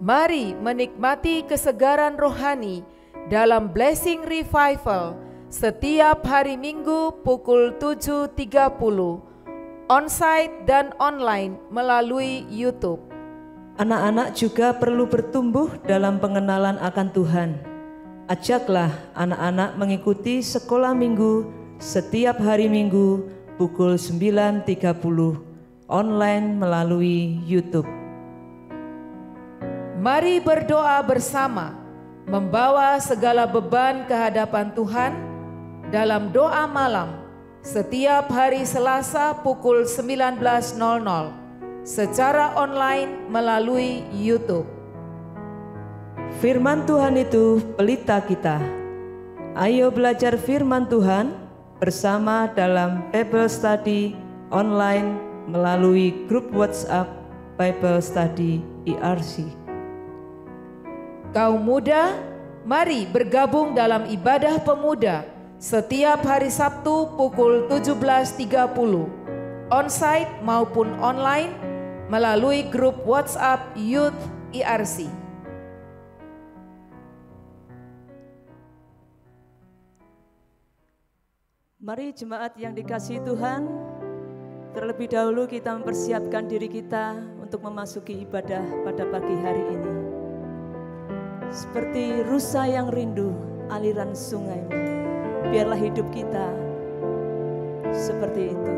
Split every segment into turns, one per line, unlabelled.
Mari menikmati kesegaran rohani dalam Blessing Revival setiap hari Minggu pukul 7.30, onsite dan online melalui YouTube.
Anak-anak juga perlu bertumbuh dalam pengenalan akan Tuhan. Ajaklah anak-anak mengikuti sekolah minggu setiap hari Minggu pukul 9.30, online melalui YouTube.
Mari berdoa bersama, membawa segala beban ke hadapan Tuhan dalam doa malam setiap hari Selasa pukul 19.00 secara online melalui YouTube.
Firman Tuhan itu pelita kita. Ayo belajar firman Tuhan bersama dalam Bible Study online melalui grup WhatsApp Bible Study IRC.
Kaum muda, mari bergabung dalam ibadah pemuda setiap hari Sabtu pukul 17.30, onsite maupun online melalui grup WhatsApp Youth IRC.
Mari jemaat yang dikasihi Tuhan, terlebih dahulu kita mempersiapkan diri kita untuk memasuki ibadah pada pagi hari ini. Seperti rusa yang rindu aliran sungai, biarlah hidup kita seperti itu.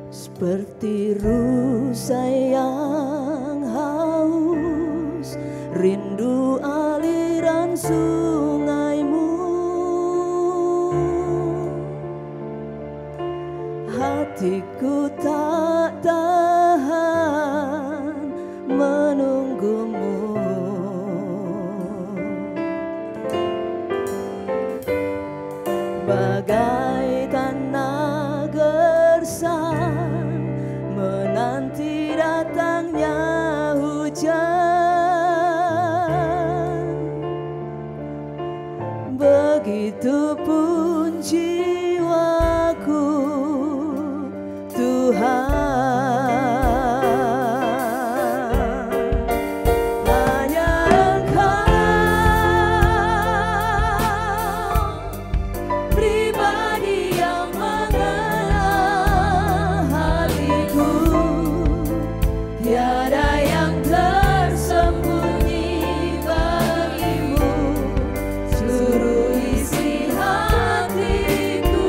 Seperti rusa yang haus, rindu aliran sungaimu, hatiku tak tahan menunggumu. Bagai tanah gersang menanti datangnya hujan, begitupun jiwaku Tuhan.
Seluruh isi hatiku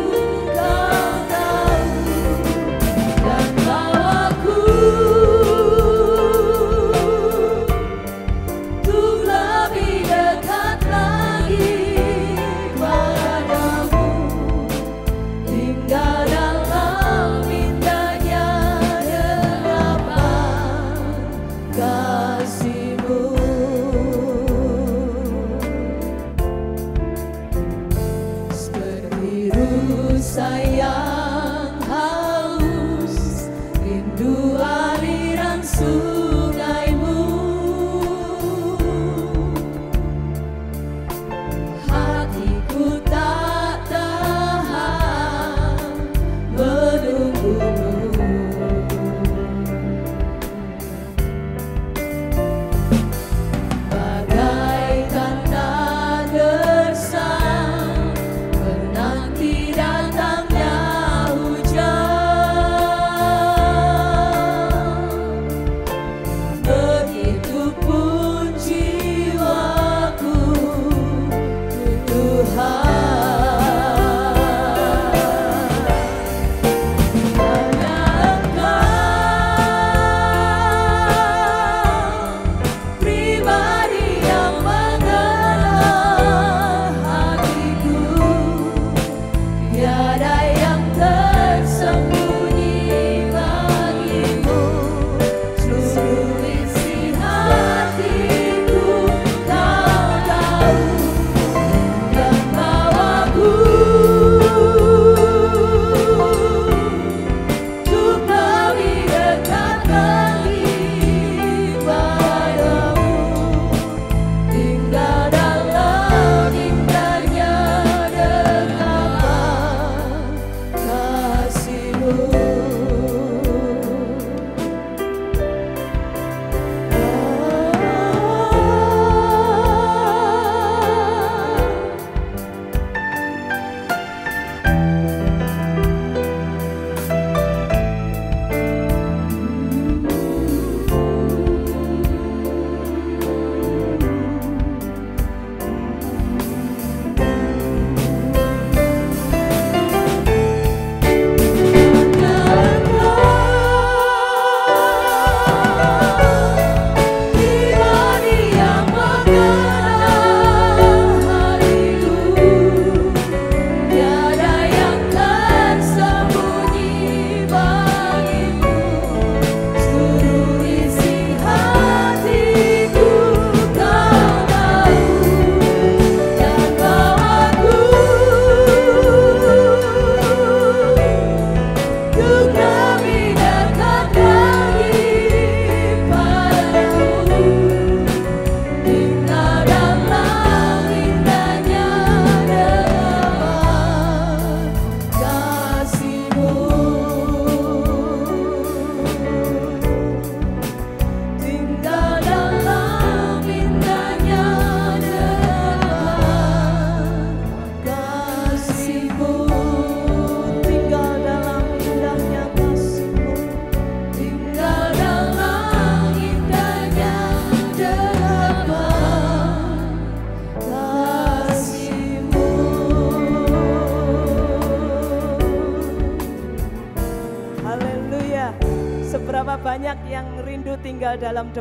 yang rindu tinggal dalam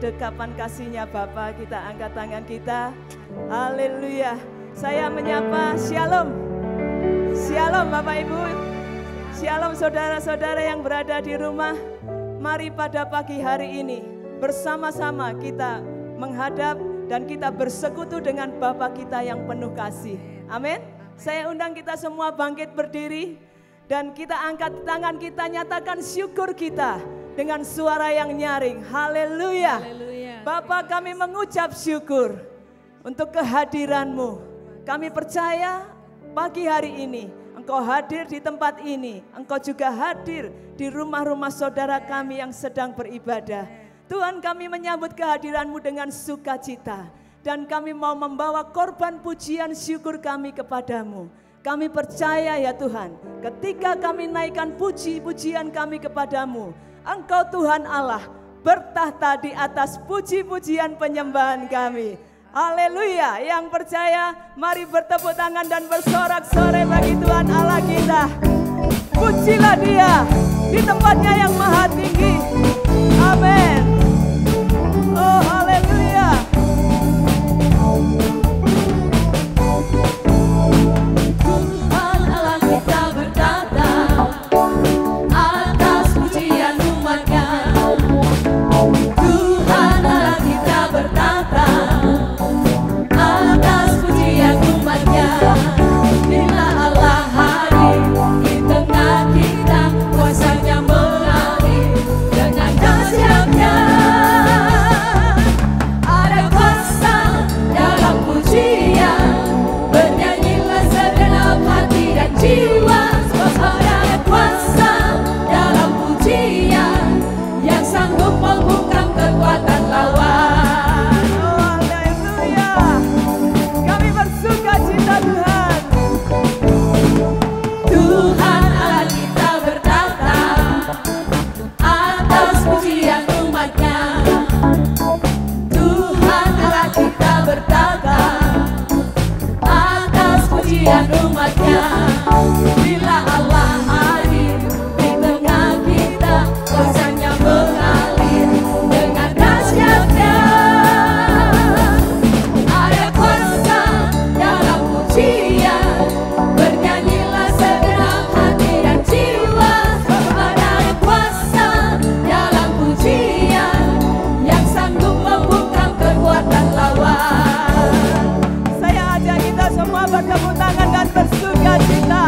dekapan kasih-Nya Bapa, kita angkat tangan kita. Haleluya. Saya menyapa Shalom. Shalom Bapak Ibu. Shalom saudara-saudara yang berada di rumah. Mari pada pagi hari ini bersama-sama kita menghadap dan kita bersekutu dengan Bapa kita yang penuh kasih. Amin. Saya undang kita semua bangkit berdiri dan kita angkat tangan, kita nyatakan syukur kita dengan suara yang nyaring. Haleluya. Bapa, kami mengucap syukur untuk kehadiran-Mu. Kami percaya pagi hari ini Engkau hadir di tempat ini. Engkau juga hadir di rumah-rumah saudara kami yang sedang beribadah. Tuhan, kami menyambut kehadiran-Mu dengan sukacita. Dan kami mau membawa korban pujian syukur kami kepadamu. Kami percaya ya Tuhan, ketika kami naikkan puji-pujian kami kepadamu, Engkau Tuhan Allah bertahta di atas puji-pujian penyembahan kami. Haleluya. Yang percaya mari bertepuk tangan dan bersorak-sorai bagi Tuhan Allah kita. Pujilah Dia di tempatnya yang maha tinggi. Amin. Oh haleluya.
Tuhan Allah kita bertata atas pujian umat-Nya. Tuhan Allah kita bertata atas pujian umat-Nya. Bila Allah hadir di tengah kita, kuasa-Nya mengalir dengan dahsyat-Nya. Ada kuasa dalam pujian, bernyanyilah segenap hati dan jiwa. Ada kuasa dalam pujian yang sanggup membungkam kekuatan lawan.
Oh haleluya. Kami bersuka cita Tuhan.
Tuhan Allah kita bertata atas pujian umat-Nya. Tuhan Allah kita bertata atas pujian umat-Nya. Bila Allah hadir di tengah kita, kuasa-Nya mengalir dengan dahsyat-Nya. Ada kuasa dalam pujian, bernyanyilah segenap hati dan jiwa. Ada kuasa dalam pujian yang sanggup membungkam kekuatan lawan.
Saya ajak kita semua bertepuk tangan dan bersuka cita.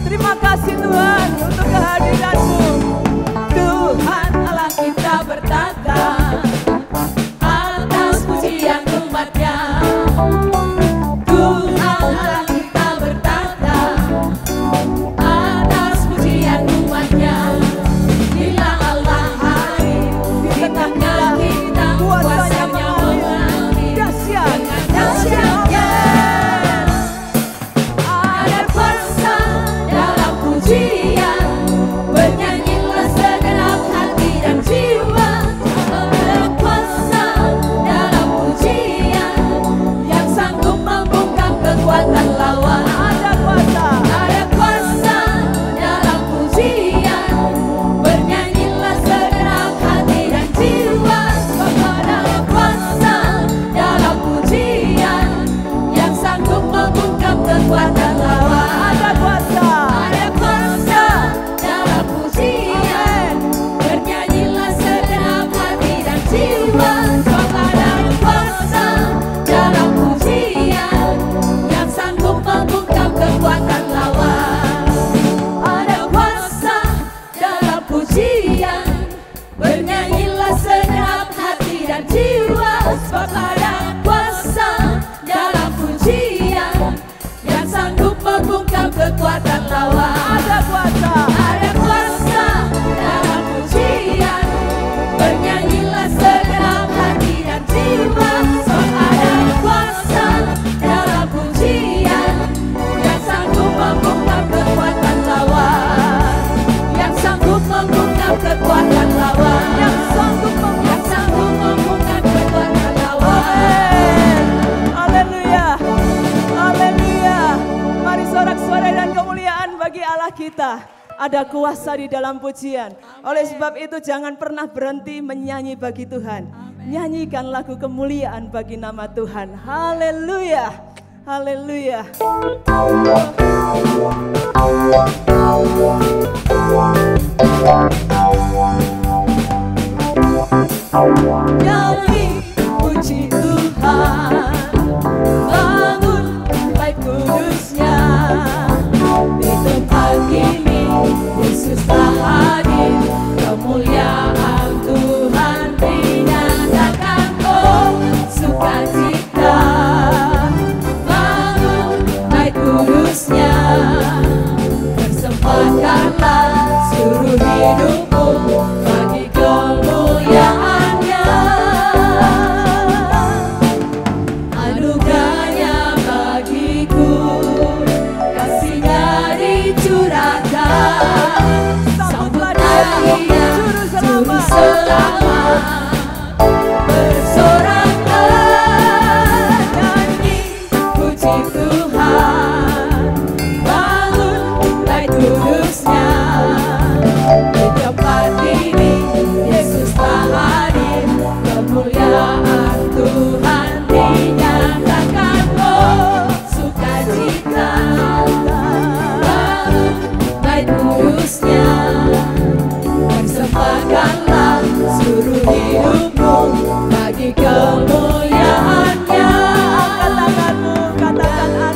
Terima kasih Tuhan untuk kehadiran-Mu.
Tuhan Allah kita bertata atas pujian umat-Nya. Tuhan Allah kita bertata atas pujian umat-Nya. Bila Allah hadir di tengah kita, kuasa-Nya mengalir
Dahsyat.
dengan dahsyat-Nya. Ada kuasa dalam pujian, bernyanyilah segenap hati dan jiwa. Ada kuasa dalam pujian yang sanggup membungkam kekuatan lawan.
Ada kuasa.
Ada kuasa dalam pujian, bernyanyilah segenap hati dan jiwa. Ada kuasa dalam pujian yang sanggup membungkam kekuatan lawan.
Ada kuasa.
Ada kuasa dalam pujian, bernyanyilah segenap hati dan jiwa. Ada kuasa dalam pujian yang sanggup membungkam kekuatan lawan. Ada kuasa dalam pujian, bernyanyilah segenap hati dan jiwa. Sebab ada kuasa dalam pujian yang sanggup membungkam kekuatan lawan.
Ada kuasa.
Ada kuasa dalam pujian, bernyanyilah segenap hati dan jiwa. Sebab ada kuasa dalam pujian yang sanggup membungkam kekuatan lawan. Yang sanggup membungkam kekuatan lawan. Yang sanggup membungkam kekuatan lawan.
Haleluya. Haleluya. Mari sorak-sorai dan kemuliaan bagi Allah kita.
ada kuasa di dalam pujian. Oleh sebab itu jangan pernah berhenti menyanyi bagi Tuhan. Nyanyikan lagu kemuliaan bagi nama Tuhan. Haleluya. Haleluya. Nyanyi puji Tuhan, bangun baik kudusnya. Di tempat ini Yesus telah hadir, kemuliaan Tuhan dinyatakan. Oh sukacita, bangun baik kudusnya. Persembahkanlah seluruh hidupmu bagi kemuliaannya. Anugerahnya bagiku, kasihnya dicurahkan. Sambut dia juru selamat, bersoraklah nyanyi puji Tuhan, bangun baik kudusnya. Di tempat ini Yesus telah hadir, kemuliaan Tuhan dinyatakan. Oh sukacita, bangun baik kudusnya. Persembahkanlah seluruh hidupmu bagi kemuliaannya. Katakan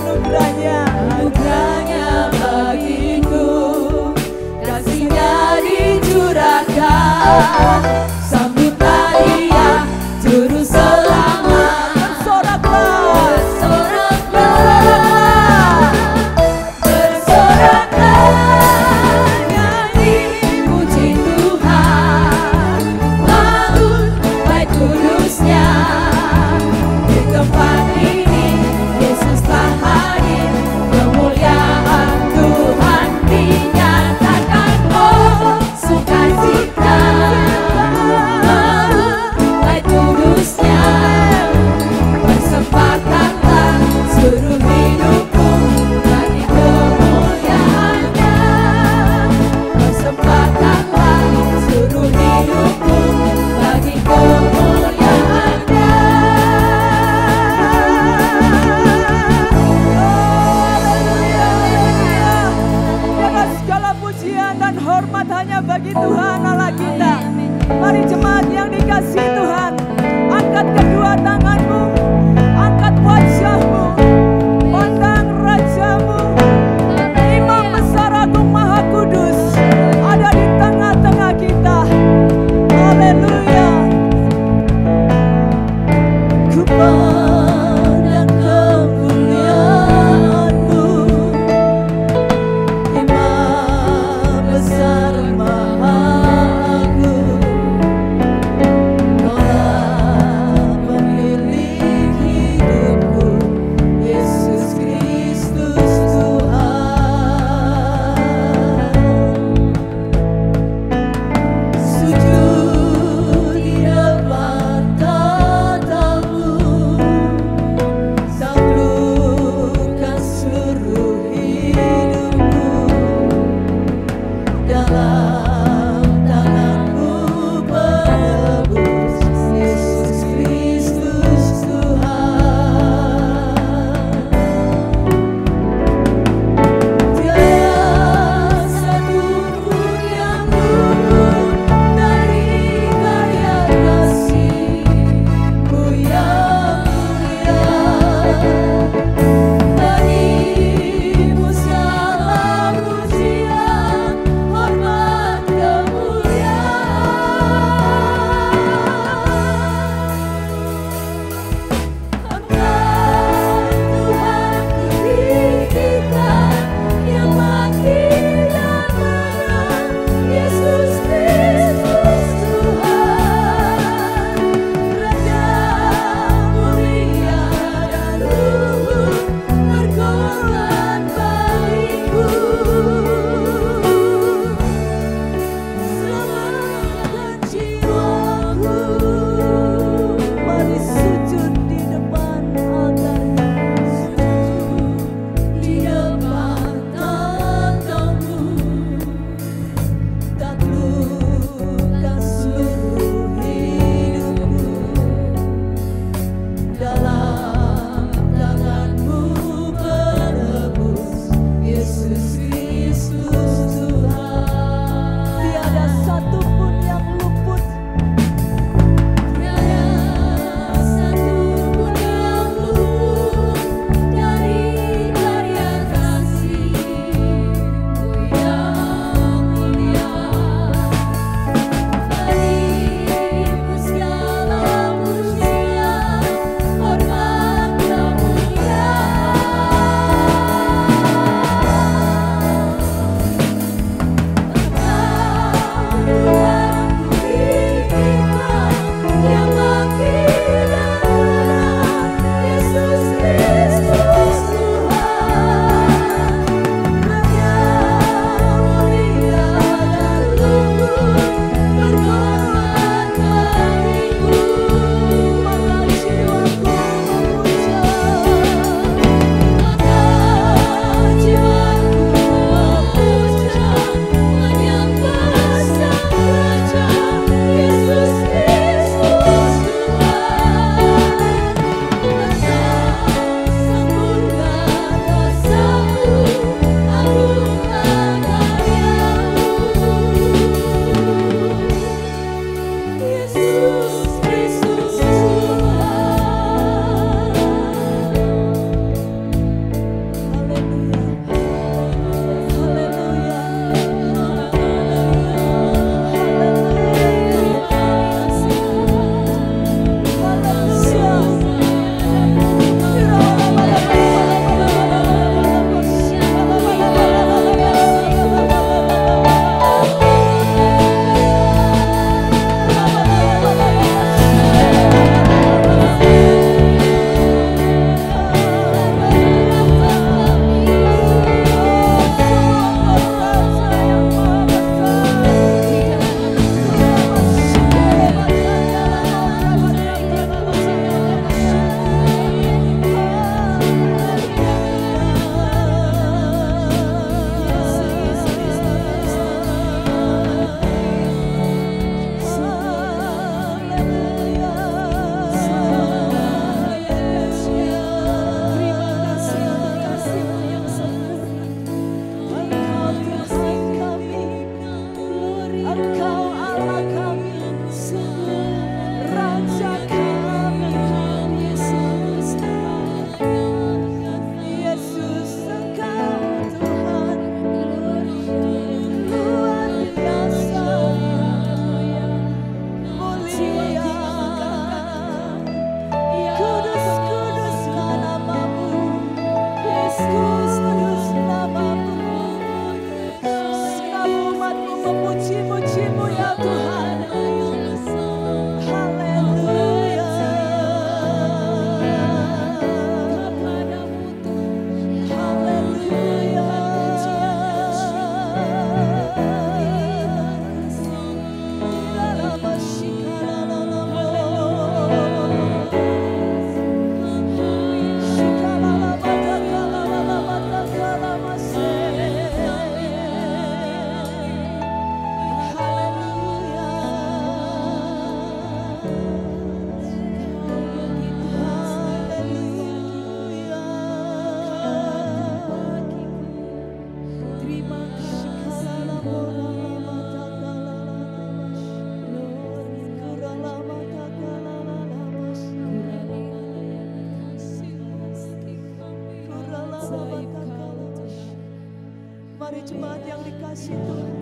Mari jemaat yang dikasih Tuhan,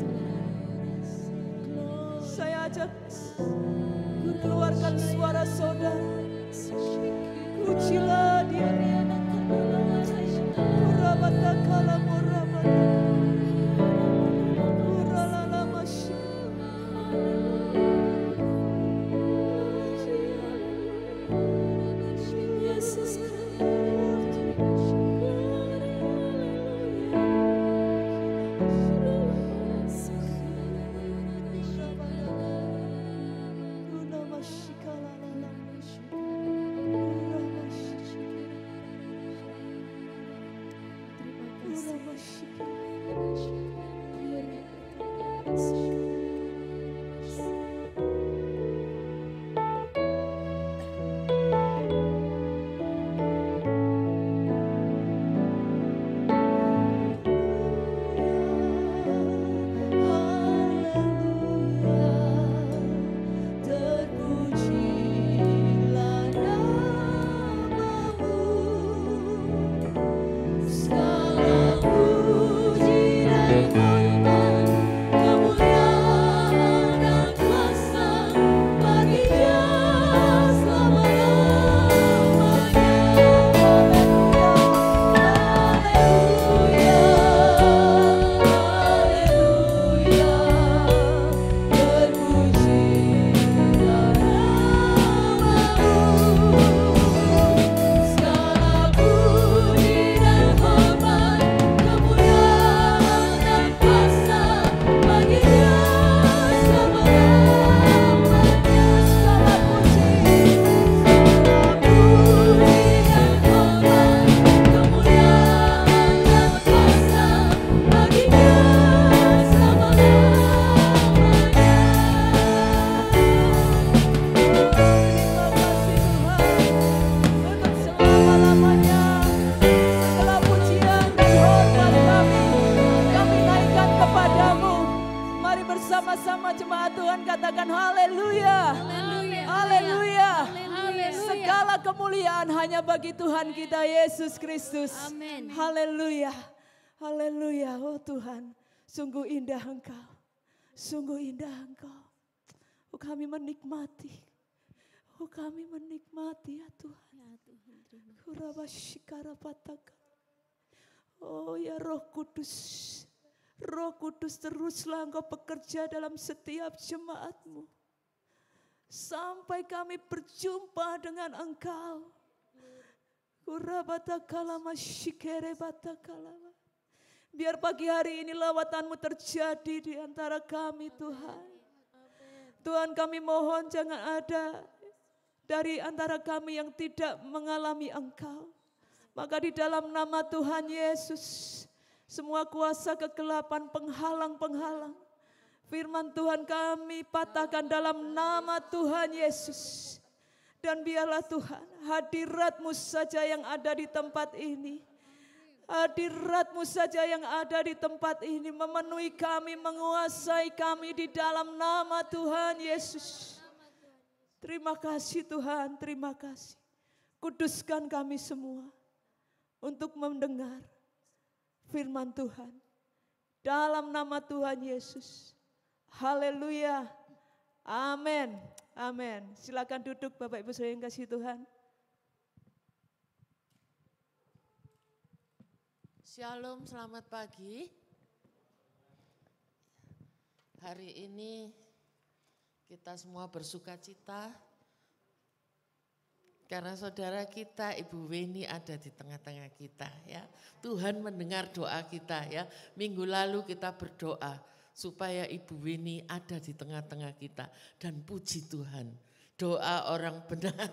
saya ajak keluarkan suara saudara. Pujilah Dia. Murabatakala murabata. Muralala masya. Yesus bersama-sama jemaat Tuhan katakan haleluya. Haleluya. Segala kemuliaan hanya bagi Tuhan kita Yesus Kristus.
Amin.
Haleluya. Haleluya. Oh Tuhan, sungguh indah Engkau. Sungguh indah Engkau. Oh kami menikmati. Oh kami menikmati ya Tuhan. Oh ya Roh Kudus. Roh Kudus teruslah Engkau bekerja dalam setiap jemaat-Mu. Sampai kami berjumpa dengan Engkau. Biar pagi hari ini lawatan-Mu terjadi di antara kami Tuhan. Tuhan kami mohon jangan ada dari antara kami yang tidak mengalami Engkau. Maka di dalam nama Tuhan Yesus, semua kuasa kegelapan penghalang-penghalang, firman Tuhan kami patahkan dalam nama Tuhan Yesus. Dan biarlah Tuhan hadirat-Mu saja yang ada di tempat ini. Hadirat-Mu saja yang ada di tempat ini memenuhi kami, menguasai kami di dalam nama Tuhan Yesus. Terima kasih Tuhan, terima kasih. Kuduskan kami semua untuk mendengar firman Tuhan. Dalam nama Tuhan Yesus. Haleluya. Amin. Amin. Silakan duduk Bapak Ibu saudara yang kasih Tuhan.
Shalom, selamat pagi. Hari ini kita semua bersuka cita karena saudara kita Ibu Weni ada di tengah-tengah kita ya. Tuhan mendengar doa kita ya. Minggu lalu kita berdoa supaya Ibu Weni ada di tengah-tengah kita dan puji Tuhan. Doa orang benar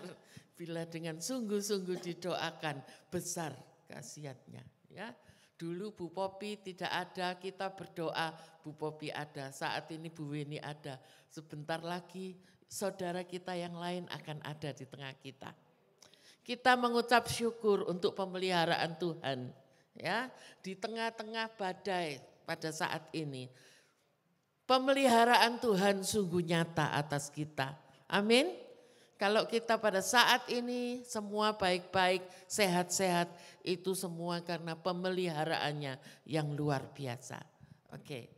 bila dengan sungguh-sungguh didoakan besar khasiatnya ya. Dulu Bu Popi tidak ada, kita berdoa Bu Popi ada. Saat ini Bu Weni ada. Sebentar lagi saudara kita yang lain akan ada di tengah kita. Kita mengucap syukur untuk pemeliharaan Tuhan. Ya, di tengah-tengah badai pada saat ini. Pemeliharaan Tuhan sungguh nyata atas kita. Amin. Kalau kita pada saat ini semua baik-baik, sehat-sehat, itu semua karena pemeliharaannya yang luar biasa. Oke.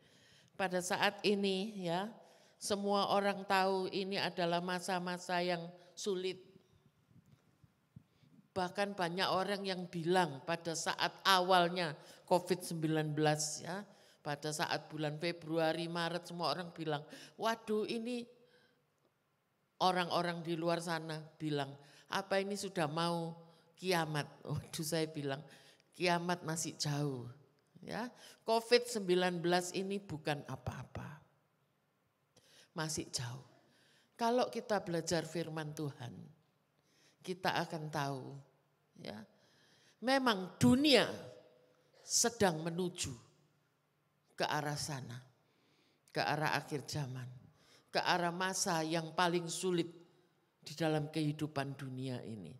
Pada saat ini ya, semua orang tahu ini adalah masa-masa yang sulit. Bahkan banyak orang yang bilang pada saat awalnya COVID-19 ya, pada saat bulan Februari, Maret semua orang bilang, waduh ini orang-orang di luar sana bilang, apa ini sudah mau kiamat? Waduh saya bilang, kiamat masih jauh. Ya, COVID-19 ini bukan apa-apa. Masih jauh. Kalau kita belajar firman Tuhan, kita akan tahu ya. Memang dunia sedang menuju ke arah sana. Ke arah akhir zaman. Ke arah masa yang paling sulit di dalam kehidupan dunia ini.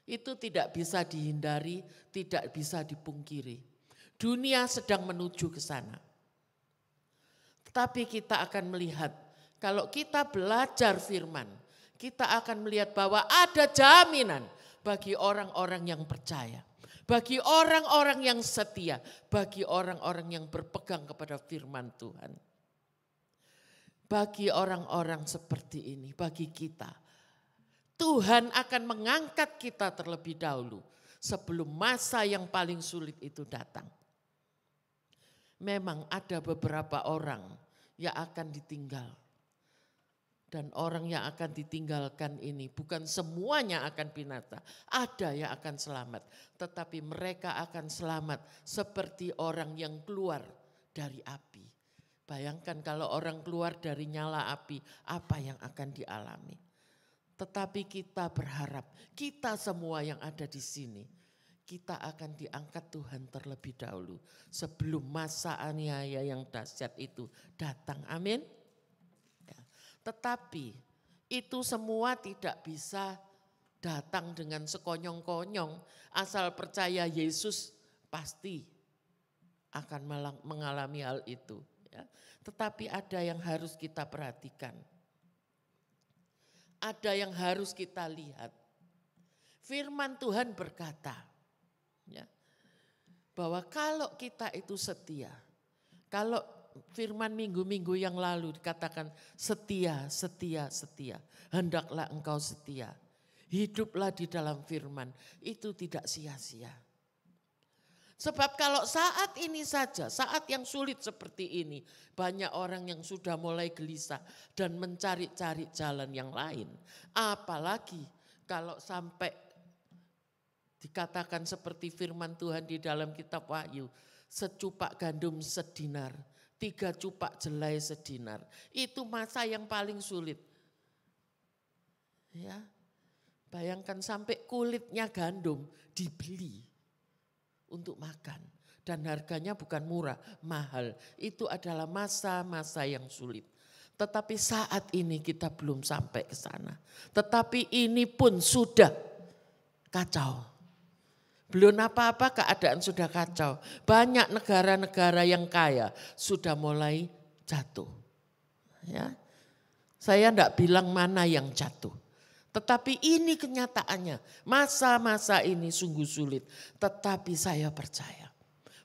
Itu tidak bisa dihindari, tidak bisa dipungkiri. Dunia sedang menuju ke sana. Tetapi kita akan melihat, kalau kita belajar firman, kita akan melihat bahwa ada jaminan bagi orang-orang yang percaya. Bagi orang-orang yang setia, bagi orang-orang yang berpegang kepada firman Tuhan. Bagi orang-orang seperti ini, bagi kita, Tuhan akan mengangkat kita terlebih dahulu sebelum masa yang paling sulit itu datang. Memang ada beberapa orang yang akan ditinggal. Dan orang yang akan ditinggalkan ini bukan semuanya akan binasa. Ada yang akan selamat. Tetapi mereka akan selamat seperti orang yang keluar dari api. Bayangkan kalau orang keluar dari nyala api, apa yang akan dialami. Tetapi kita berharap, kita semua yang ada di sini, kita akan diangkat Tuhan terlebih dahulu sebelum masa aniaya yang dahsyat itu datang. Amin. Ya. Tetapi itu semua tidak bisa datang dengan sekonyong-konyong. Asal percaya Yesus pasti akan mengalami hal itu. Ya. Tetapi ada yang harus kita perhatikan. Ada yang harus kita lihat. Firman Tuhan berkata, ya, bahwa kalau kita itu setia, kalau firman minggu-minggu yang lalu dikatakan setia, setia, setia, hendaklah engkau setia, hiduplah di dalam firman, itu tidak sia-sia. Sebab kalau saat ini saja, saat yang sulit seperti ini, banyak orang yang sudah mulai gelisah dan mencari-cari jalan yang lain. Apalagi kalau sampai dikatakan seperti firman Tuhan di dalam kitab Wahyu, secupak gandum sedinar, 3 cupak jelai sedinar. Itu masa yang paling sulit. Ya, bayangkan sampai kulitnya gandum dibeli untuk makan. Dan harganya bukan murah, mahal. Itu adalah masa-masa yang sulit. Tetapi saat ini kita belum sampai ke sana. Tetapi ini pun sudah kacau. Belum apa-apa keadaan sudah kacau. Banyak negara-negara yang kaya sudah mulai jatuh. Ya. Saya enggak bilang mana yang jatuh. Tetapi ini kenyataannya. Masa-masa ini sungguh sulit. Tetapi saya percaya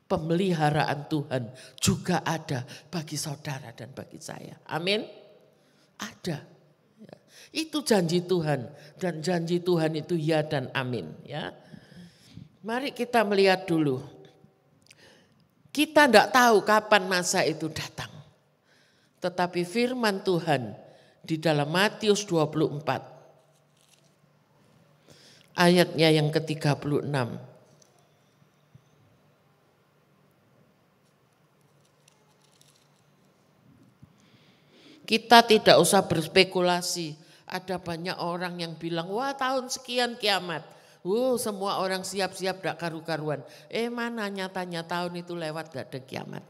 pemeliharaan Tuhan juga ada bagi saudara dan bagi saya. Amin. Ada. Ya. Itu janji Tuhan. Dan janji Tuhan itu ya dan amin. Ya. Mari kita melihat dulu. Kita tidak tahu kapan masa itu datang. Tetapi firman Tuhan di dalam Matius 24. Ayatnya yang ke-36. Kita tidak usah berspekulasi. Ada banyak orang yang bilang, wah tahun sekian kiamat. Semua orang siap-siap gak karu-karuan. Mana nyatanya tahun itu lewat gak ada kiamat.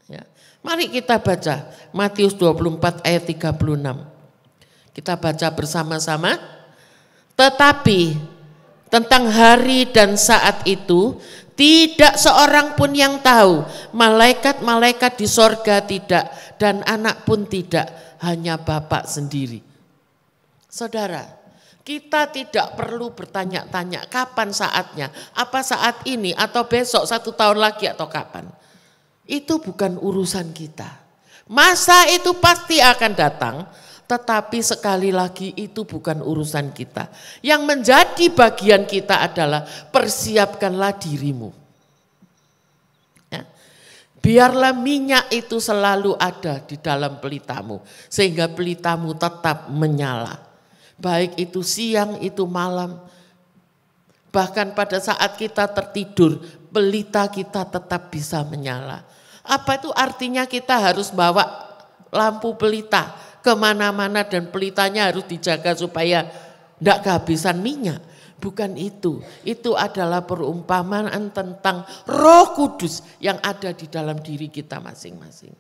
Ya. Mari kita baca Matius 24 ayat 36. Kita baca bersama-sama. Tetapi tentang hari dan saat itu tidak seorang pun yang tahu. Malaikat-malaikat di sorga tidak dan anak pun tidak. Hanya Bapa sendiri. Saudara, kita tidak perlu bertanya-tanya kapan saatnya, apa saat ini atau besok 1 tahun lagi atau kapan. Itu bukan urusan kita. Masa itu pasti akan datang, tetapi sekali lagi itu bukan urusan kita. Yang menjadi bagian kita adalah persiapkanlah dirimu. Ya. Biarlah minyak itu selalu ada di dalam pelitamu, sehingga pelitamu tetap menyala. Baik itu siang, itu malam. Bahkan pada saat kita tertidur, pelita kita tetap bisa menyala. Apa itu artinya kita harus bawa lampu pelita kemana-mana dan pelitanya harus dijaga supaya tidak kehabisan minyak. Bukan itu. Itu adalah perumpamaan tentang Roh Kudus yang ada di dalam diri kita masing-masing.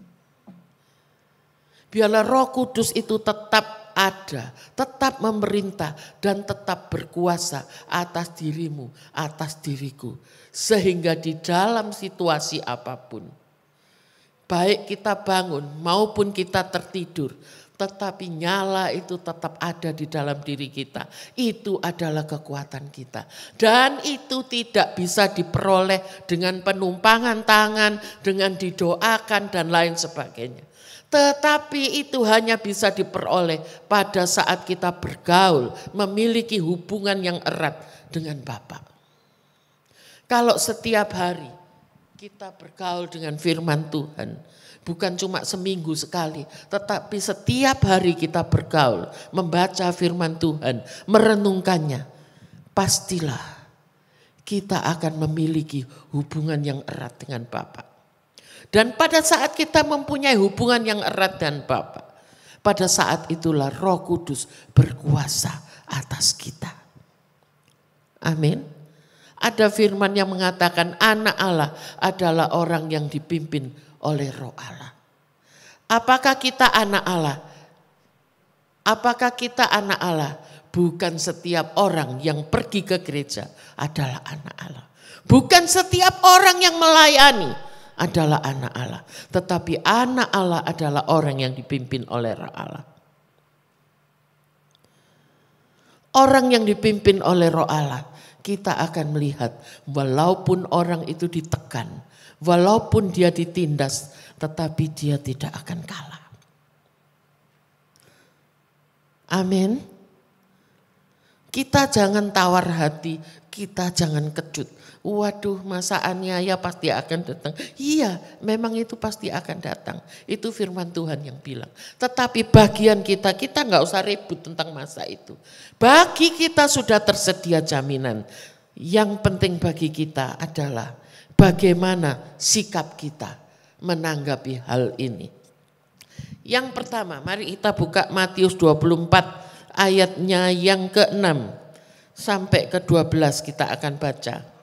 Biarlah Roh Kudus itu tetap ada, tetap memerintah dan tetap berkuasa atas dirimu, atas diriku. Sehingga di dalam situasi apapun, baik kita bangun maupun kita tertidur, tetapi nyala itu tetap ada di dalam diri kita. Itu adalah kekuatan kita. Dan itu tidak bisa diperoleh dengan penumpangan tangan, dengan didoakan dan lain sebagainya. Tetapi itu hanya bisa diperoleh pada saat kita bergaul, memiliki hubungan yang erat dengan Bapa. Kalau setiap hari kita bergaul dengan firman Tuhan, bukan cuma seminggu sekali, tetapi setiap hari kita bergaul, membaca firman Tuhan, merenungkannya, pastilah kita akan memiliki hubungan yang erat dengan Bapa. Dan pada saat kita mempunyai hubungan yang erat dengan Bapa, pada saat itulah Roh Kudus berkuasa atas kita. Amin. Ada firman yang mengatakan anak Allah adalah orang yang dipimpin oleh Roh Allah. Apakah kita anak Allah? Apakah kita anak Allah? Bukan setiap orang yang pergi ke gereja adalah anak Allah. Bukan setiap orang yang melayani adalah anak Allah. Tetapi anak Allah adalah orang yang dipimpin oleh Roh Allah. Orang yang dipimpin oleh Roh Allah, kita akan melihat walaupun orang itu ditekan, walaupun dia ditindas, tetapi dia tidak akan kalah. Amin. Kita jangan tawar hati, kita jangan kecut. Waduh, masa aniaya pasti akan datang. Iya, memang itu pasti akan datang. Itu firman Tuhan yang bilang. Tetapi bagian kita nggak usah ribut tentang masa itu. Bagi kita sudah tersedia jaminan. Yang penting bagi kita adalah bagaimana sikap kita menanggapi hal ini. Yang pertama, mari kita buka Matius 24 ayatnya yang ke-6 sampai ke-12 kita akan baca.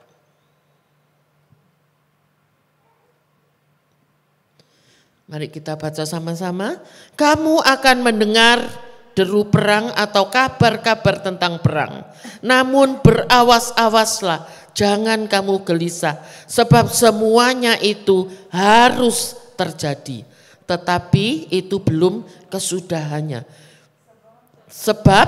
Mari kita baca sama-sama. Kamu akan mendengar deru perang atau kabar-kabar tentang perang. Namun berawas-awaslah, jangan kamu gelisah. Sebab semuanya itu harus terjadi. Tetapi itu belum kesudahannya. Sebab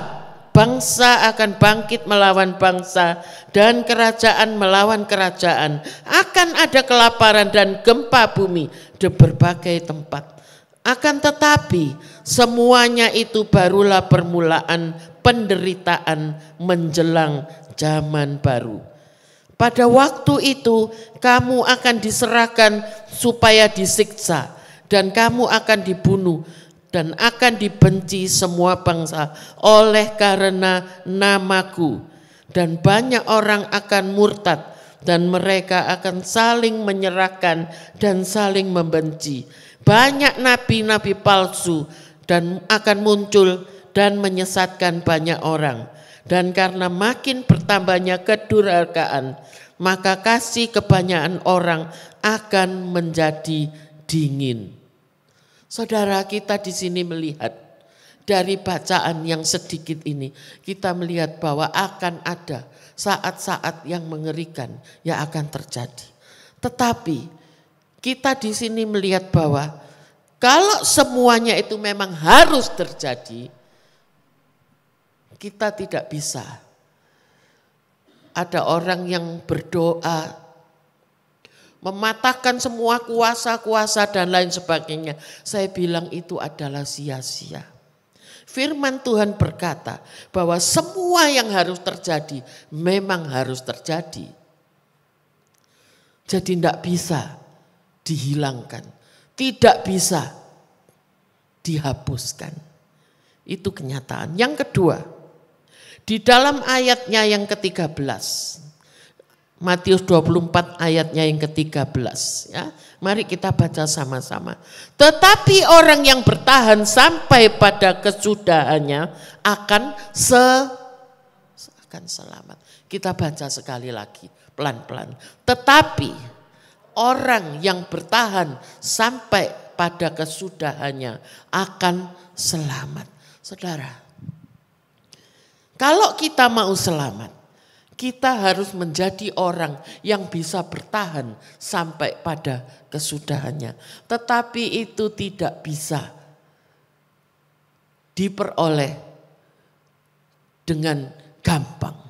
bangsa akan bangkit melawan bangsa dan kerajaan melawan kerajaan. Akan ada kelaparan dan gempa bumi di berbagai tempat. Akan tetapi semuanya itu barulah permulaan penderitaan menjelang zaman baru. Pada waktu itu kamu akan diserahkan supaya disiksa dan kamu akan dibunuh dan akan dibenci semua bangsa oleh karena namaku. Dan banyak orang akan murtad dan mereka akan saling menyerahkan dan saling membenci. Banyak nabi-nabi palsu dan akan muncul dan menyesatkan banyak orang. Dan karena makin bertambahnya kedurhakaan, maka kasih kebanyakan orang akan menjadi dingin. Saudara, kita di sini melihat dari bacaan yang sedikit ini, kita melihat bahwa akan ada saat-saat yang mengerikan yang akan terjadi. Tetapi kita di sini melihat bahwa kalau semuanya itu memang harus terjadi, kita tidak bisa. Ada orang yang berdoa, mematahkan semua kuasa-kuasa dan lain sebagainya. Saya bilang itu adalah sia-sia. Firman Tuhan berkata bahwa semua yang harus terjadi memang harus terjadi. Jadi tidak bisa dihilangkan, tidak bisa dihapuskan. Itu kenyataan. Yang kedua, di dalam ayatnya yang ke-13, Matius 24 ayatnya yang ke-13, ya. Mari kita baca sama-sama. Tetapi orang yang bertahan sampai pada kesudahannya akan selamat. Kita baca sekali lagi, pelan-pelan. Tetapi orang yang bertahan sampai pada kesudahannya akan selamat. Saudara, kalau kita mau selamat, kita harus menjadi orang yang bisa bertahan sampai pada kesudahannya. Tetapi itu tidak bisa diperoleh dengan gampang.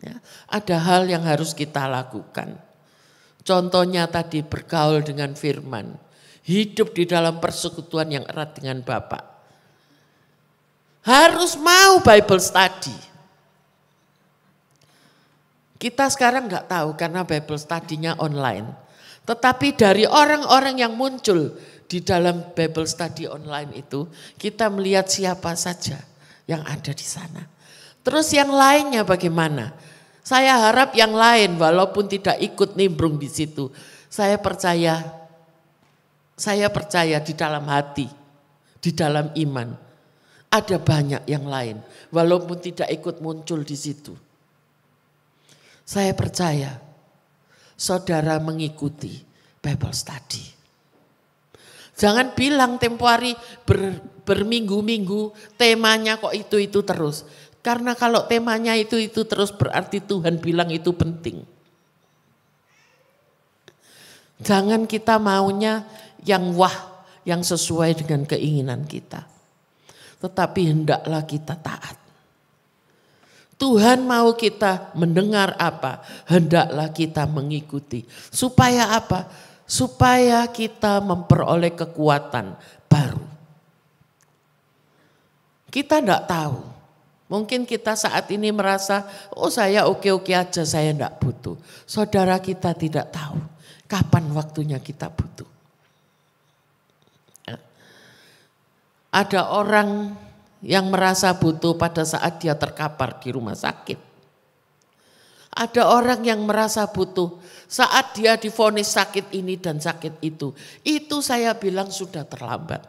Ya, ada hal yang harus kita lakukan. Contohnya tadi bergaul dengan firman. Hidup di dalam persekutuan yang erat dengan Bapa. Harus mau Bible study. Kita sekarang nggak tahu karena Bible study-nya online. Tetapi dari orang-orang yang muncul di dalam Bible study online itu, kita melihat siapa saja yang ada di sana. Terus yang lainnya bagaimana? Saya harap yang lain walaupun tidak ikut nimbrung di situ. Saya percaya di dalam hati, di dalam iman. Ada banyak yang lain walaupun tidak ikut muncul di situ. Saya percaya saudara mengikuti Bible study. Jangan bilang tempo hari berminggu-minggu temanya kok itu terus. Karena kalau temanya itu terus berarti Tuhan bilang itu penting. Jangan kita maunya yang yang sesuai dengan keinginan kita. Tetapi hendaklah kita taat. Tuhan mau kita mendengar apa, hendaklah kita mengikuti. Supaya apa? Supaya kita memperoleh kekuatan baru. Kita tidak tahu. Mungkin kita saat ini merasa, oh saya oke-oke aja, saya tidak butuh. Saudara kita tidak tahu kapan waktunya kita butuh. Ada orang yang merasa butuh pada saat dia terkapar di rumah sakit. Ada orang yang merasa butuh saat dia divonis sakit ini dan sakit itu. Itu saya bilang sudah terlambat.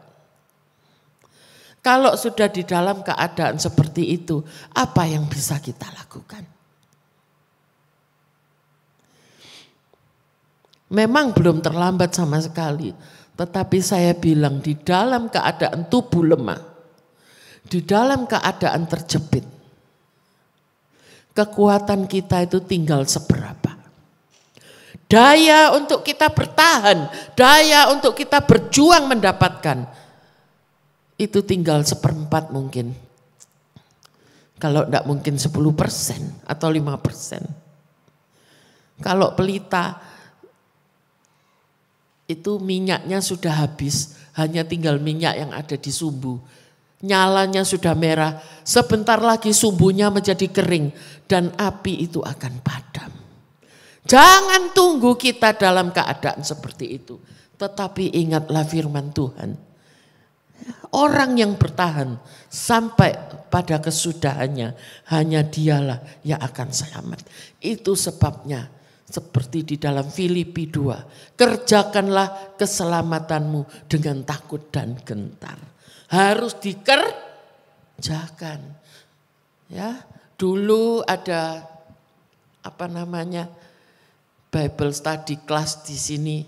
Kalau sudah di dalam keadaan seperti itu, apa yang bisa kita lakukan? Memang belum terlambat sama sekali. Tetapi saya bilang di dalam keadaan tubuh lemah, di dalam keadaan terjepit, kekuatan kita itu tinggal seberapa. Daya untuk kita bertahan, daya untuk kita berjuang mendapatkan, itu tinggal 1/4 mungkin. Kalau tidak mungkin 10% atau 5%. Kalau pelita itu minyaknya sudah habis, hanya tinggal minyak yang ada di sumbu. Nyalanya sudah merah, sebentar lagi sumbunya menjadi kering dan api itu akan padam. Jangan tunggu kita dalam keadaan seperti itu. Tetapi ingatlah firman Tuhan. Orang yang bertahan sampai pada kesudahannya, hanya dialah yang akan selamat. Itu sebabnya seperti di dalam Filipi 2. Kerjakanlah keselamatanmu dengan takut dan gentar. Harus dikerjakan. Ya, dulu ada Bible study class di sini.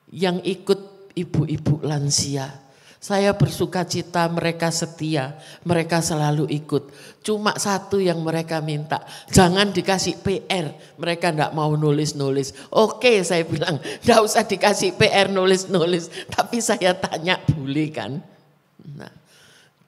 Yang ikut ibu-ibu lansia. Saya bersuka cita, mereka setia, mereka selalu ikut. Cuma satu yang mereka minta, jangan dikasih PR. Mereka enggak mau nulis-nulis. Oke, saya bilang, enggak usah dikasih PR nulis-nulis. Tapi saya tanya, boleh kan? Nah,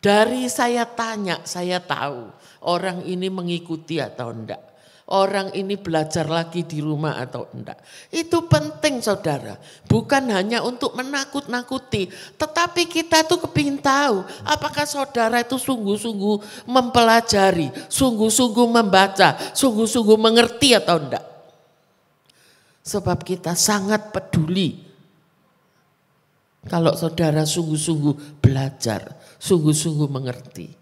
Dari saya tanya, saya tahu orang ini mengikuti atau enggak. Orang ini belajar lagi di rumah atau enggak. Itu penting saudara. Bukan hanya untuk menakut-nakuti. Tetapi kita tuh kepingin tahu apakah saudara itu sungguh-sungguh mempelajari. Sungguh-sungguh membaca. Sungguh-sungguh mengerti atau enggak. Sebab kita sangat peduli. Kalau saudara sungguh-sungguh belajar. Sungguh-sungguh mengerti.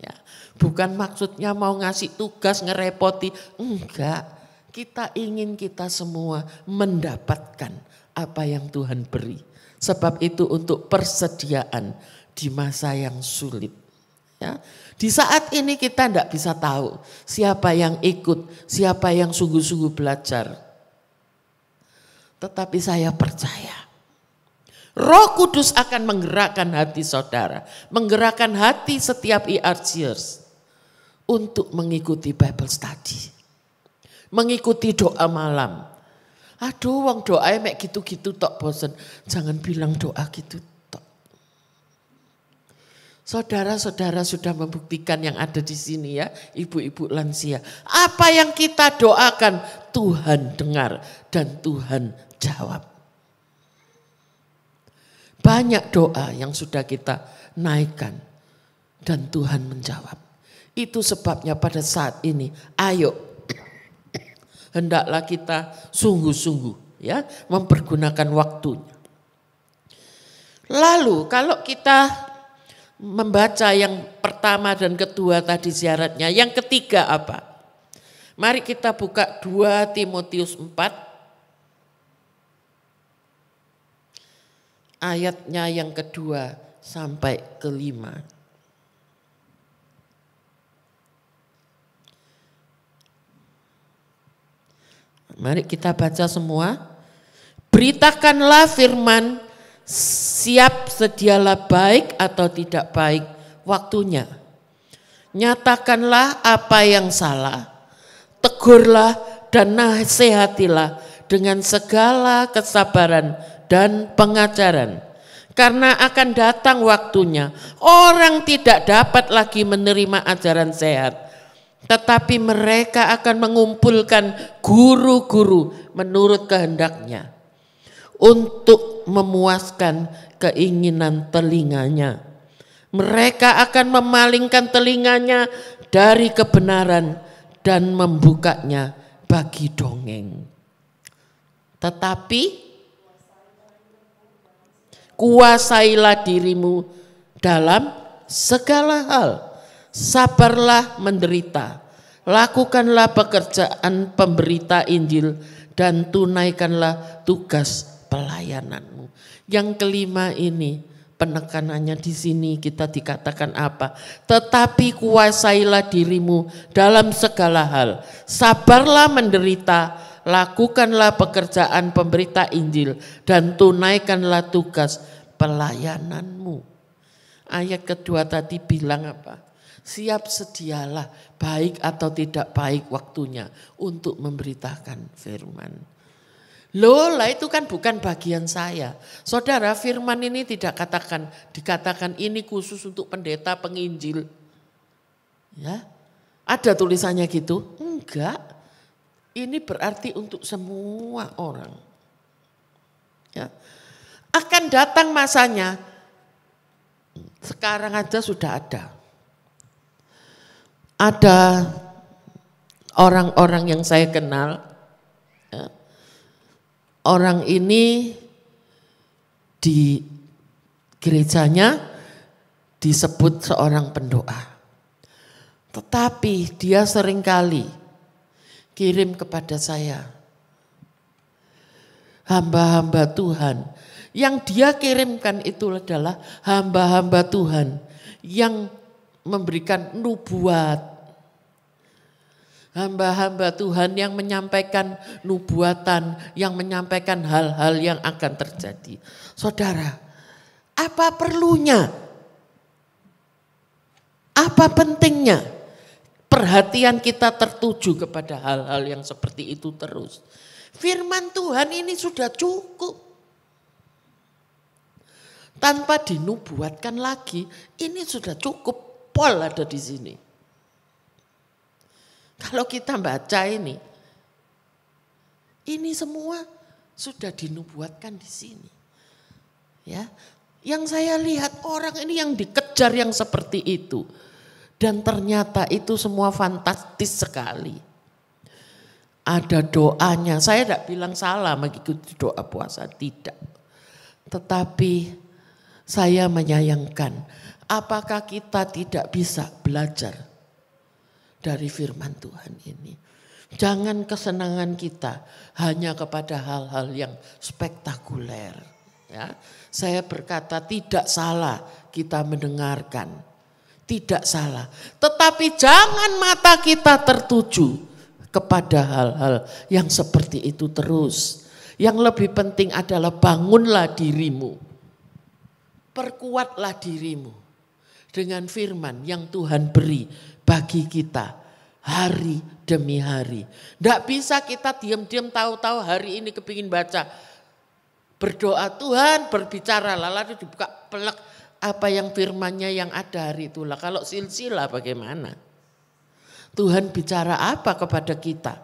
Ya. Bukan maksudnya mau ngasih tugas ngerepoti. Enggak. Kita ingin kita semua mendapatkan apa yang Tuhan beri. Sebab itu untuk persediaan di masa yang sulit. Ya. Di saat ini kita tidak bisa tahu siapa yang ikut, siapa yang sungguh-sungguh belajar. Tetapi saya percaya Roh Kudus akan menggerakkan hati saudara, menggerakkan hati setiap ERCers untuk mengikuti Bible study, mengikuti doa malam. Aduh, wong doanya mek gitu-gitu tok bosen. Jangan bilang doa gitu tok. Saudara-saudara sudah membuktikan yang ada di sini ya, ibu-ibu lansia. Apa yang kita doakan Tuhan dengar dan Tuhan jawab. Banyak doa yang sudah kita naikkan dan Tuhan menjawab. Itu sebabnya pada saat ini ayo hendaklah kita sungguh-sungguh ya mempergunakan waktunya. Lalu kalau kita membaca yang pertama dan kedua tadi syaratnya, yang ketiga apa? Mari kita buka 2 Timotius 4. Ayatnya yang kedua sampai kelima. Mari kita baca semua. Beritakanlah firman, siap sedialah baik atau tidak baik waktunya. Nyatakanlah apa yang salah. Tegurlah dan nasihatilah dengan segala kesabaran dan pengajaran. Karena akan datang waktunya orang tidak dapat lagi menerima ajaran sehat. Tetapi mereka akan mengumpulkan guru-guru menurut kehendaknya. Untuk memuaskan keinginan telinganya. Mereka akan memalingkan telinganya dari kebenaran dan membukanya bagi dongeng. Tetapi kuasailah dirimu dalam segala hal. Sabarlah menderita. Lakukanlah pekerjaan pemberita Injil dan tunaikanlah tugas pelayananmu. Yang kelima ini penekanannya di sini kita dikatakan apa? Tetapi kuasailah dirimu dalam segala hal. Sabarlah menderita. Lakukanlah pekerjaan pemberita Injil dan tunaikanlah tugas pelayananmu. Ayat kedua tadi bilang apa? Siap sedialah baik atau tidak baik waktunya untuk memberitakan firman. Loh lah itu kan bukan bagian saya. Saudara, firman ini tidak dikatakan ini khusus untuk pendeta penginjil. Ya, ada tulisannya gitu? Enggak. Ini berarti untuk semua orang. Ya. Akan datang masanya. Sekarang aja sudah ada. Ada orang-orang yang saya kenal. Ya. Orang ini di gerejanya disebut seorang pendoa. Tetapi dia seringkali kirim kepada saya hamba-hamba Tuhan. Yang dia kirimkan itu adalah hamba-hamba Tuhan yang memberikan nubuat. Hamba-hamba Tuhan yang menyampaikan nubuatan, yang menyampaikan hal-hal yang akan terjadi. Saudara, apa perlunya? Apa pentingnya? Perhatian kita tertuju kepada hal-hal yang seperti itu terus. Firman Tuhan ini sudah cukup. tanpa dinubuatkan lagi, ini sudah cukup, Paul ada di sini. Kalau kita baca ini semua sudah dinubuatkan di sini. Ya, yang saya lihat orang ini yang dikejar yang seperti itu. Dan ternyata itu semua fantastis sekali. Ada doanya, saya tidak bilang salah mengikuti doa puasa, tidak. Tetapi saya menyayangkan, apakah kita tidak bisa belajar dari firman Tuhan ini. Jangan kesenangan kita hanya kepada hal-hal yang spektakuler. Ya, saya berkata tidak salah kita mendengarkan, tidak salah. Tetapi jangan mata kita tertuju kepada hal-hal yang seperti itu terus. Yang lebih penting adalah bangunlah dirimu, perkuatlah dirimu dengan firman yang Tuhan beri bagi kita hari demi hari. Tidak bisa kita diam-diam tahu-tahu hari ini kepingin baca. Berdoa Tuhan berbicara lalu dibuka pelek apa yang firmannya yang ada hari itulah. Kalau silsilah bagaimana? Tuhan bicara apa kepada kita?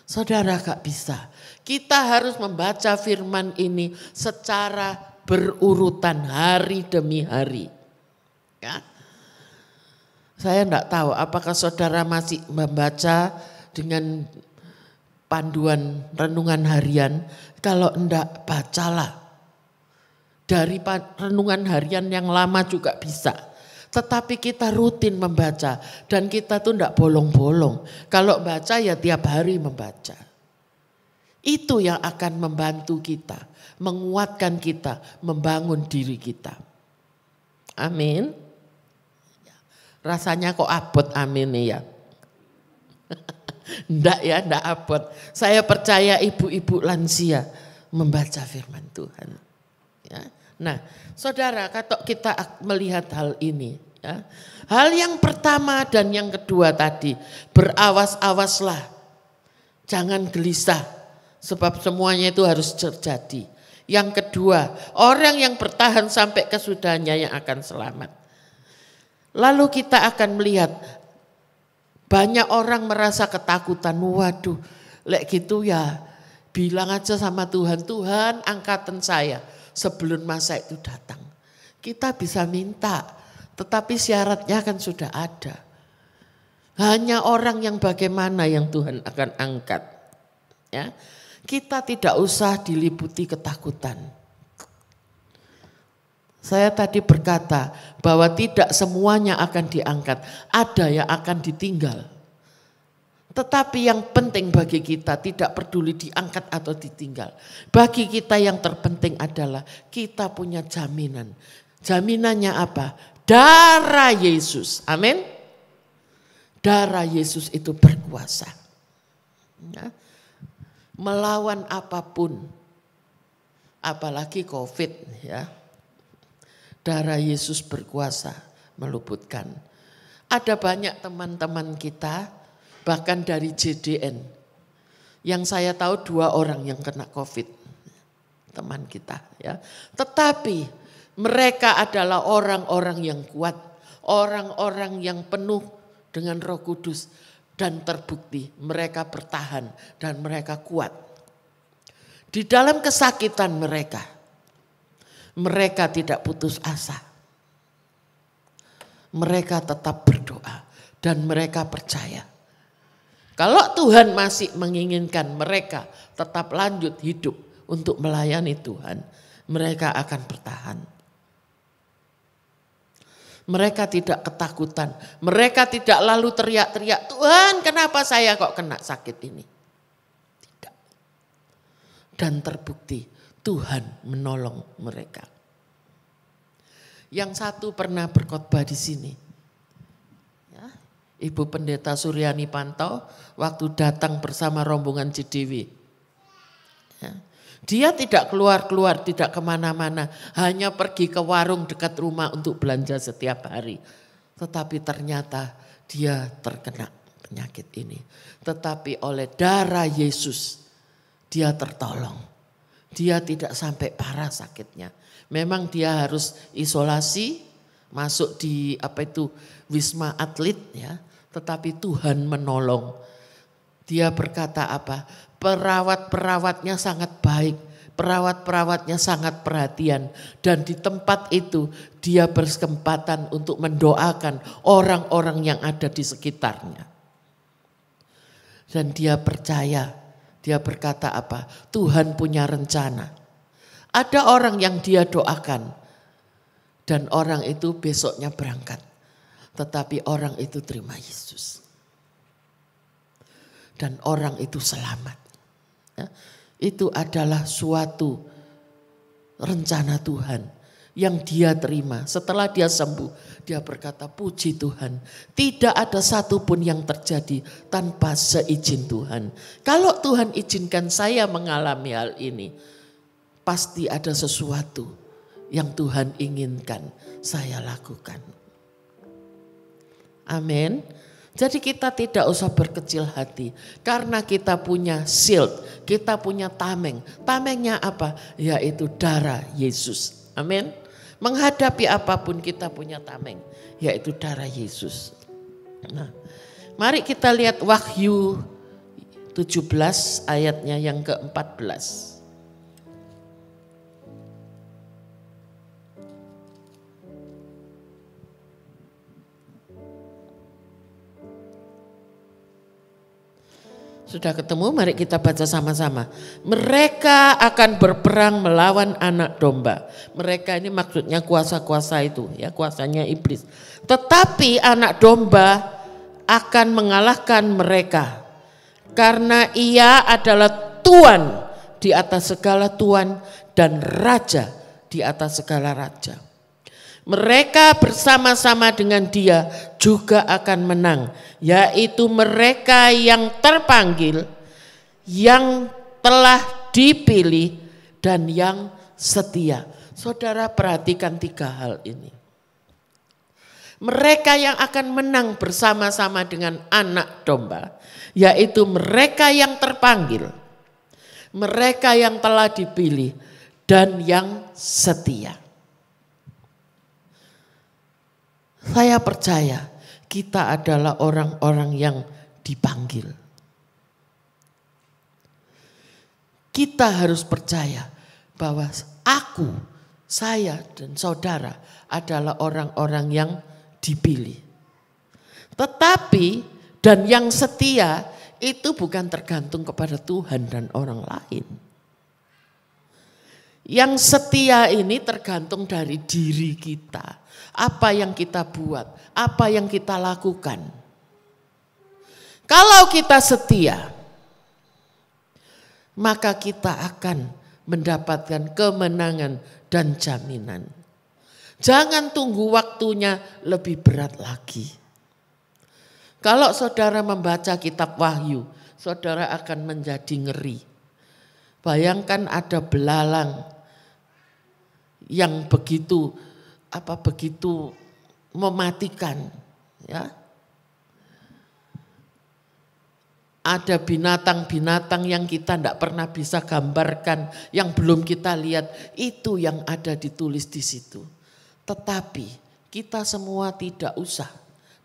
Saudara gak bisa. Kita harus membaca firman ini secara berurutan hari demi hari. Ya. Saya enggak tahu apakah saudara masih membaca dengan panduan renungan harian. Kalau enggak, bacalah. Dari renungan harian yang lama juga bisa. Tetapi kita rutin membaca dan kita tuh enggak bolong-bolong. Kalau baca ya tiap hari membaca. Itu yang akan membantu kita, menguatkan kita, membangun diri kita. Amin. Rasanya kok abot amin ya. Enggak ya, enggak abot. Saya percaya ibu-ibu lansia membaca firman Tuhan. Ya. Nah, saudara, kalau kita melihat hal ini, ya, hal yang pertama dan yang kedua tadi, berawas-awaslah, jangan gelisah, sebab semuanya itu harus terjadi. Yang kedua, orang yang bertahan sampai kesudahannya yang akan selamat. Lalu kita akan melihat banyak orang merasa ketakutan, waduh, lek gitu ya bilang aja sama Tuhan, Tuhan angkatan saya sebelum masa itu datang. Kita bisa minta, tetapi syaratnya kan sudah ada. Hanya orang yang bagaimana yang Tuhan akan angkat. Ya, kita tidak usah diliputi ketakutan. Saya tadi berkata bahwa tidak semuanya akan diangkat, ada yang akan ditinggal. Tetapi yang penting bagi kita tidak peduli diangkat atau ditinggal. Bagi kita yang terpenting adalah kita punya jaminan. Jaminannya apa? Darah Yesus. Amin. Darah Yesus itu berkuasa. Ya. Melawan apapun. Apalagi COVID ya. Darah Yesus berkuasa meluputkan. Ada banyak teman-teman kita bahkan dari JDN. Yang saya tahu 2 orang yang kena COVID. Teman kita ya. Tetapi mereka adalah orang-orang yang kuat. Orang-orang yang penuh dengan Roh Kudus. Dan terbukti mereka bertahan dan mereka kuat. Di dalam kesakitan mereka tidak putus asa. Mereka tetap berdoa dan mereka percaya. Kalau Tuhan masih menginginkan mereka tetap lanjut hidup untuk melayani Tuhan, mereka akan bertahan. Mereka tidak ketakutan, mereka tidak lalu teriak-teriak, Tuhan kenapa saya kok kena sakit ini? Tidak. Dan terbukti Tuhan menolong mereka. Yang satu pernah berkhotbah di sini. Ya, Ibu Pendeta Suryani Pantau waktu datang bersama rombongan CDW. Ya, dia tidak keluar-keluar, tidak kemana-mana. Hanya pergi ke warung dekat rumah untuk belanja setiap hari. Tetapi ternyata dia terkena penyakit ini. Tetapi oleh darah Yesus dia tertolong. Dia tidak sampai parah sakitnya. Memang dia harus isolasi, masuk di Wisma Atlet ya. Tetapi Tuhan menolong. Dia berkata apa? Perawat-perawatnya sangat baik. Perawat-perawatnya sangat perhatian. Dan di tempat itu dia berkesempatan untuk mendoakan orang-orang yang ada di sekitarnya. Dan dia percaya, dia berkata apa? Tuhan punya rencana. Ada orang yang dia doakan. Dan orang itu besoknya berangkat. Tetapi orang itu terima Yesus. Dan orang itu selamat. Ya, itu adalah suatu rencana Tuhan yang dia terima. Setelah dia sembuh, dia berkata, puji Tuhan. Tidak ada satupun yang terjadi tanpa seizin Tuhan. Kalau Tuhan izinkan saya mengalami hal ini, pasti ada sesuatu yang Tuhan inginkan saya lakukan. Amin. Jadi kita tidak usah berkecil hati. Karena kita punya shield, kita punya tameng. Tamengnya apa? Yaitu darah Yesus. Amin. Menghadapi apapun kita punya tameng, yaitu darah Yesus. Nah, mari kita lihat Wahyu 17 ayatnya yang ke-14. Sudah ketemu? Mari kita baca sama-sama. Mereka akan berperang melawan anak domba. Mereka ini maksudnya kuasa-kuasa itu, ya, kuasanya iblis. Tetapi anak domba akan mengalahkan mereka. Karena ia adalah Tuhan di atas segala Tuhan dan Raja di atas segala Raja. Mereka bersama-sama dengan dia juga akan menang. Yaitu mereka yang terpanggil, yang telah dipilih dan yang setia. Saudara perhatikan 3 hal ini. Mereka yang akan menang bersama-sama dengan anak domba. Yaitu mereka yang terpanggil, mereka yang telah dipilih dan yang setia. Saya percaya kita adalah orang-orang yang dipanggil. Kita harus percaya bahwa aku, saya dan saudara adalah orang-orang yang dipilih. Tetapi dan yang setia itu bukan tergantung kepada Tuhan dan orang lain. Yang setia ini tergantung dari diri kita. Apa yang kita buat, apa yang kita lakukan. Kalau kita setia, maka kita akan mendapatkan kemenangan dan jaminan. Jangan tunggu waktunya lebih berat lagi. Kalau saudara membaca kitab Wahyu, saudara akan menjadi ngeri. Bayangkan ada belalang yang begitu mematikan, ya. Ada binatang-binatang yang kita tidak pernah bisa gambarkan, yang belum kita lihat, itu yang ada ditulis di situ. Tetapi kita semua tidak usah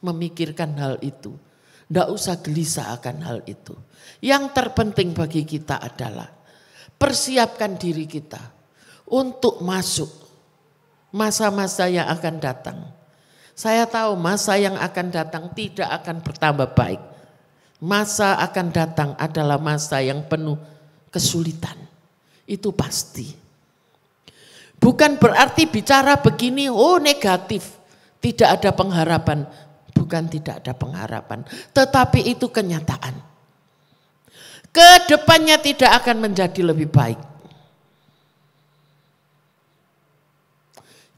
memikirkan hal itu, tidak usah gelisah akan hal itu. Yang terpenting bagi kita adalah persiapkan diri kita untuk masuk masa-masa yang akan datang. Saya tahu masa yang akan datang tidak akan bertambah baik. Masa akan datang adalah masa yang penuh kesulitan. Itu pasti. Bukan berarti bicara begini, oh negatif. Tidak ada pengharapan. Bukan tidak ada pengharapan. Tetapi itu kenyataan. Kedepannya tidak akan menjadi lebih baik.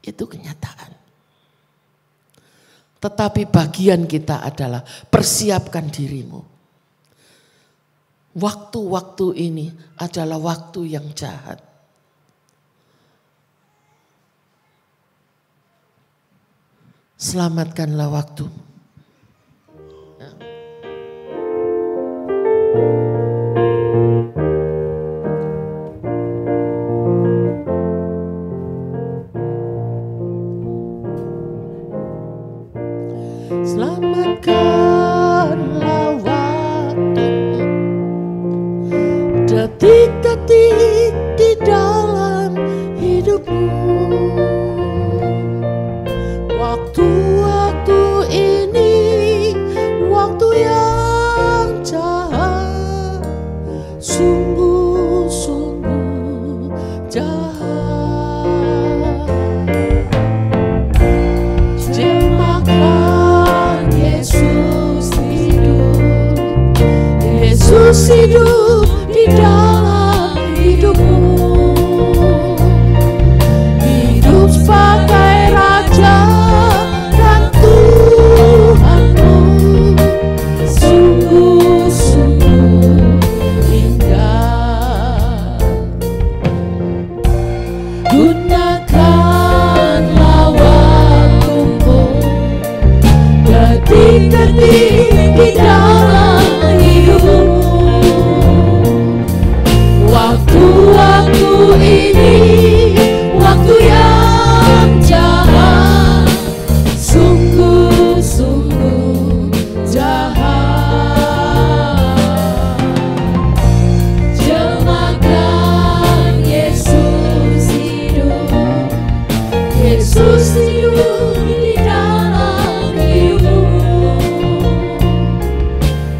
Itu kenyataan. Tetapi bagian kita adalah persiapkan dirimu. Waktu-waktu ini adalah waktu yang jahat. Selamatkanlah waktu.
detik-detik di dalam hidupmu. Waktu-waktu ini waktu yang jahat, sungguh-sungguh jahat. Jemakan Yesus hidup, Yesus hidup di dalam hidupmu. Hidup sebagai Raja dan Tuhanmu, sungguh-sungguh indah. Gunakanlah waktumu, detik-detik di dalam hidupmu. Waktu-waktu ini waktu yang jahat, sungguh-sungguh jahat. Jemakan Yesus hidup, Yesus hidup di dalam hidupmu.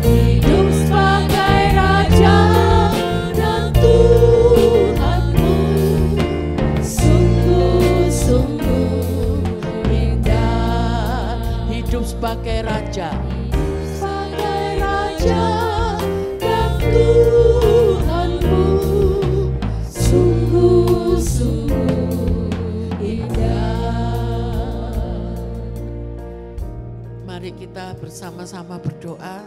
Hidup sebagai Raja dan Tuhanmu, sungguh-sungguh indah.
Hidup sebagai Raja.
Sebagai Raja dan Tuhanmu, sungguh-sungguh indah.
Mari kita bersama-sama berdoa.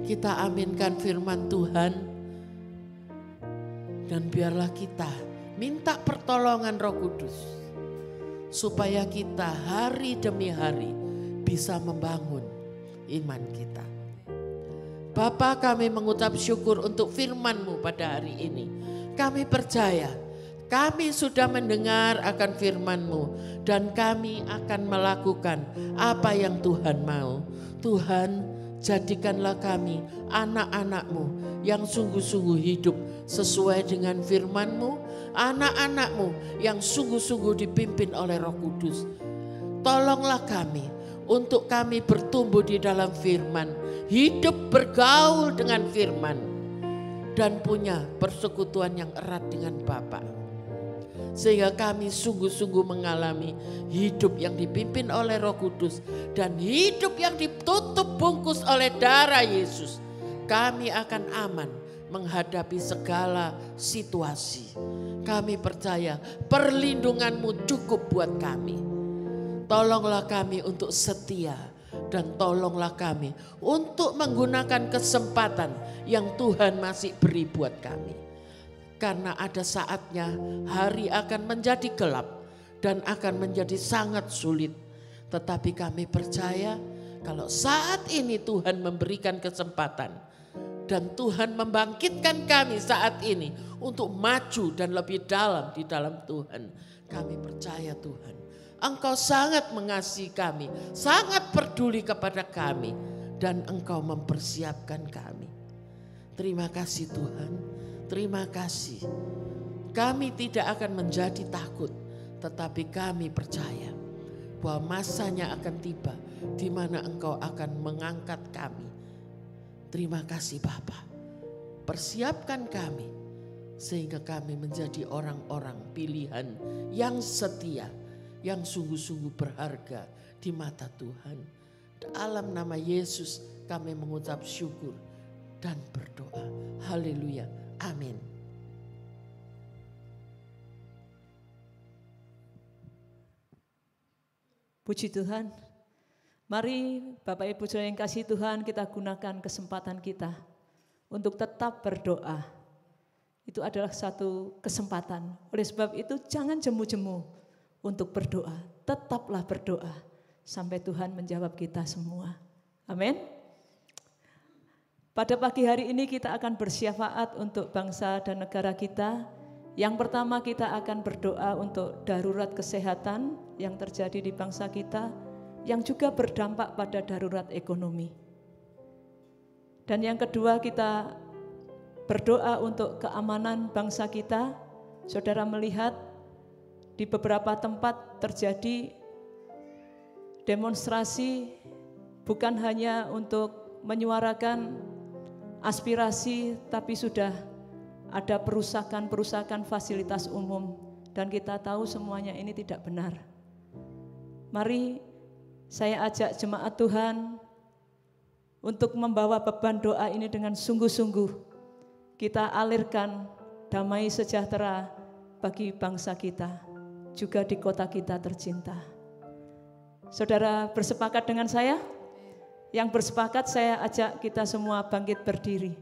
Kita aminkan firman Tuhan. Dan biarlah kita minta pertolongan Roh Kudus. Supaya kita hari demi hari bisa membangun iman kita. Bapa, kami mengucap syukur untuk firman-Mu pada hari ini. Kami percaya kami sudah mendengar akan firman-Mu dan kami akan melakukan apa yang Tuhan mau. Tuhan, jadikanlah kami anak-anak-Mu yang sungguh-sungguh hidup sesuai dengan firman-Mu, anak-anak-Mu yang sungguh-sungguh dipimpin oleh Roh Kudus. Tolonglah kami untuk kami bertumbuh di dalam firman, hidup bergaul dengan firman, dan punya persekutuan yang erat dengan Bapa. Sehingga kami sungguh-sungguh mengalami hidup yang dipimpin oleh Roh Kudus dan hidup yang ditutup bungkus oleh darah Yesus. Kami akan aman menghadapi segala situasi. Kami percaya perlindungan-Mu cukup buat kami. Tolonglah kami untuk setia dan tolonglah kami untuk menggunakan kesempatan yang Tuhan masih beri buat kami. Karena ada saatnya hari akan menjadi gelap dan akan menjadi sangat sulit. Tetapi kami percaya kalau saat ini Tuhan memberikan kesempatan dan Tuhan membangkitkan kami saat ini untuk maju dan lebih dalam di dalam Tuhan. Kami percaya Tuhan, Engkau sangat mengasihi kami, sangat peduli kepada kami dan Engkau mempersiapkan kami. Terima kasih Tuhan, terima kasih. Kami tidak akan menjadi takut, tetapi kami percaya bahwa masanya akan tiba di mana Engkau akan mengangkat kami. Terima kasih Bapa. Persiapkan kami sehingga kami menjadi orang-orang pilihan yang setia, yang sungguh-sungguh berharga di mata Tuhan. Dalam nama Yesus kami mengucap syukur dan berdoa. Haleluya. Amin.
Puji Tuhan. Mari Bapak Ibu Saudara yang kasih Tuhan, kita gunakan kesempatan kita untuk tetap berdoa. Itu adalah satu kesempatan. Oleh sebab itu jangan jemu-jemu untuk berdoa. Tetaplah berdoa sampai Tuhan menjawab kita semua. Amin. Pada pagi hari ini kita akan bersyafaat untuk bangsa dan negara kita. Yang pertama kita akan berdoa untuk darurat kesehatan yang terjadi di bangsa kita, yang juga berdampak pada darurat ekonomi. Dan yang kedua kita berdoa untuk keamanan bangsa kita. Saudara melihat di beberapa tempat terjadi demonstrasi bukan hanya untuk menyuarakan aspirasi, tapi sudah ada perusakan fasilitas umum, dan kita tahu semuanya ini tidak benar. Mari saya ajak jemaat Tuhan untuk membawa beban doa ini dengan sungguh-sungguh. Kita alirkan damai sejahtera bagi bangsa kita, juga di kota kita tercinta. Saudara bersepakat dengan saya? Yang bersepakat, saya ajak kita semua bangkit berdiri.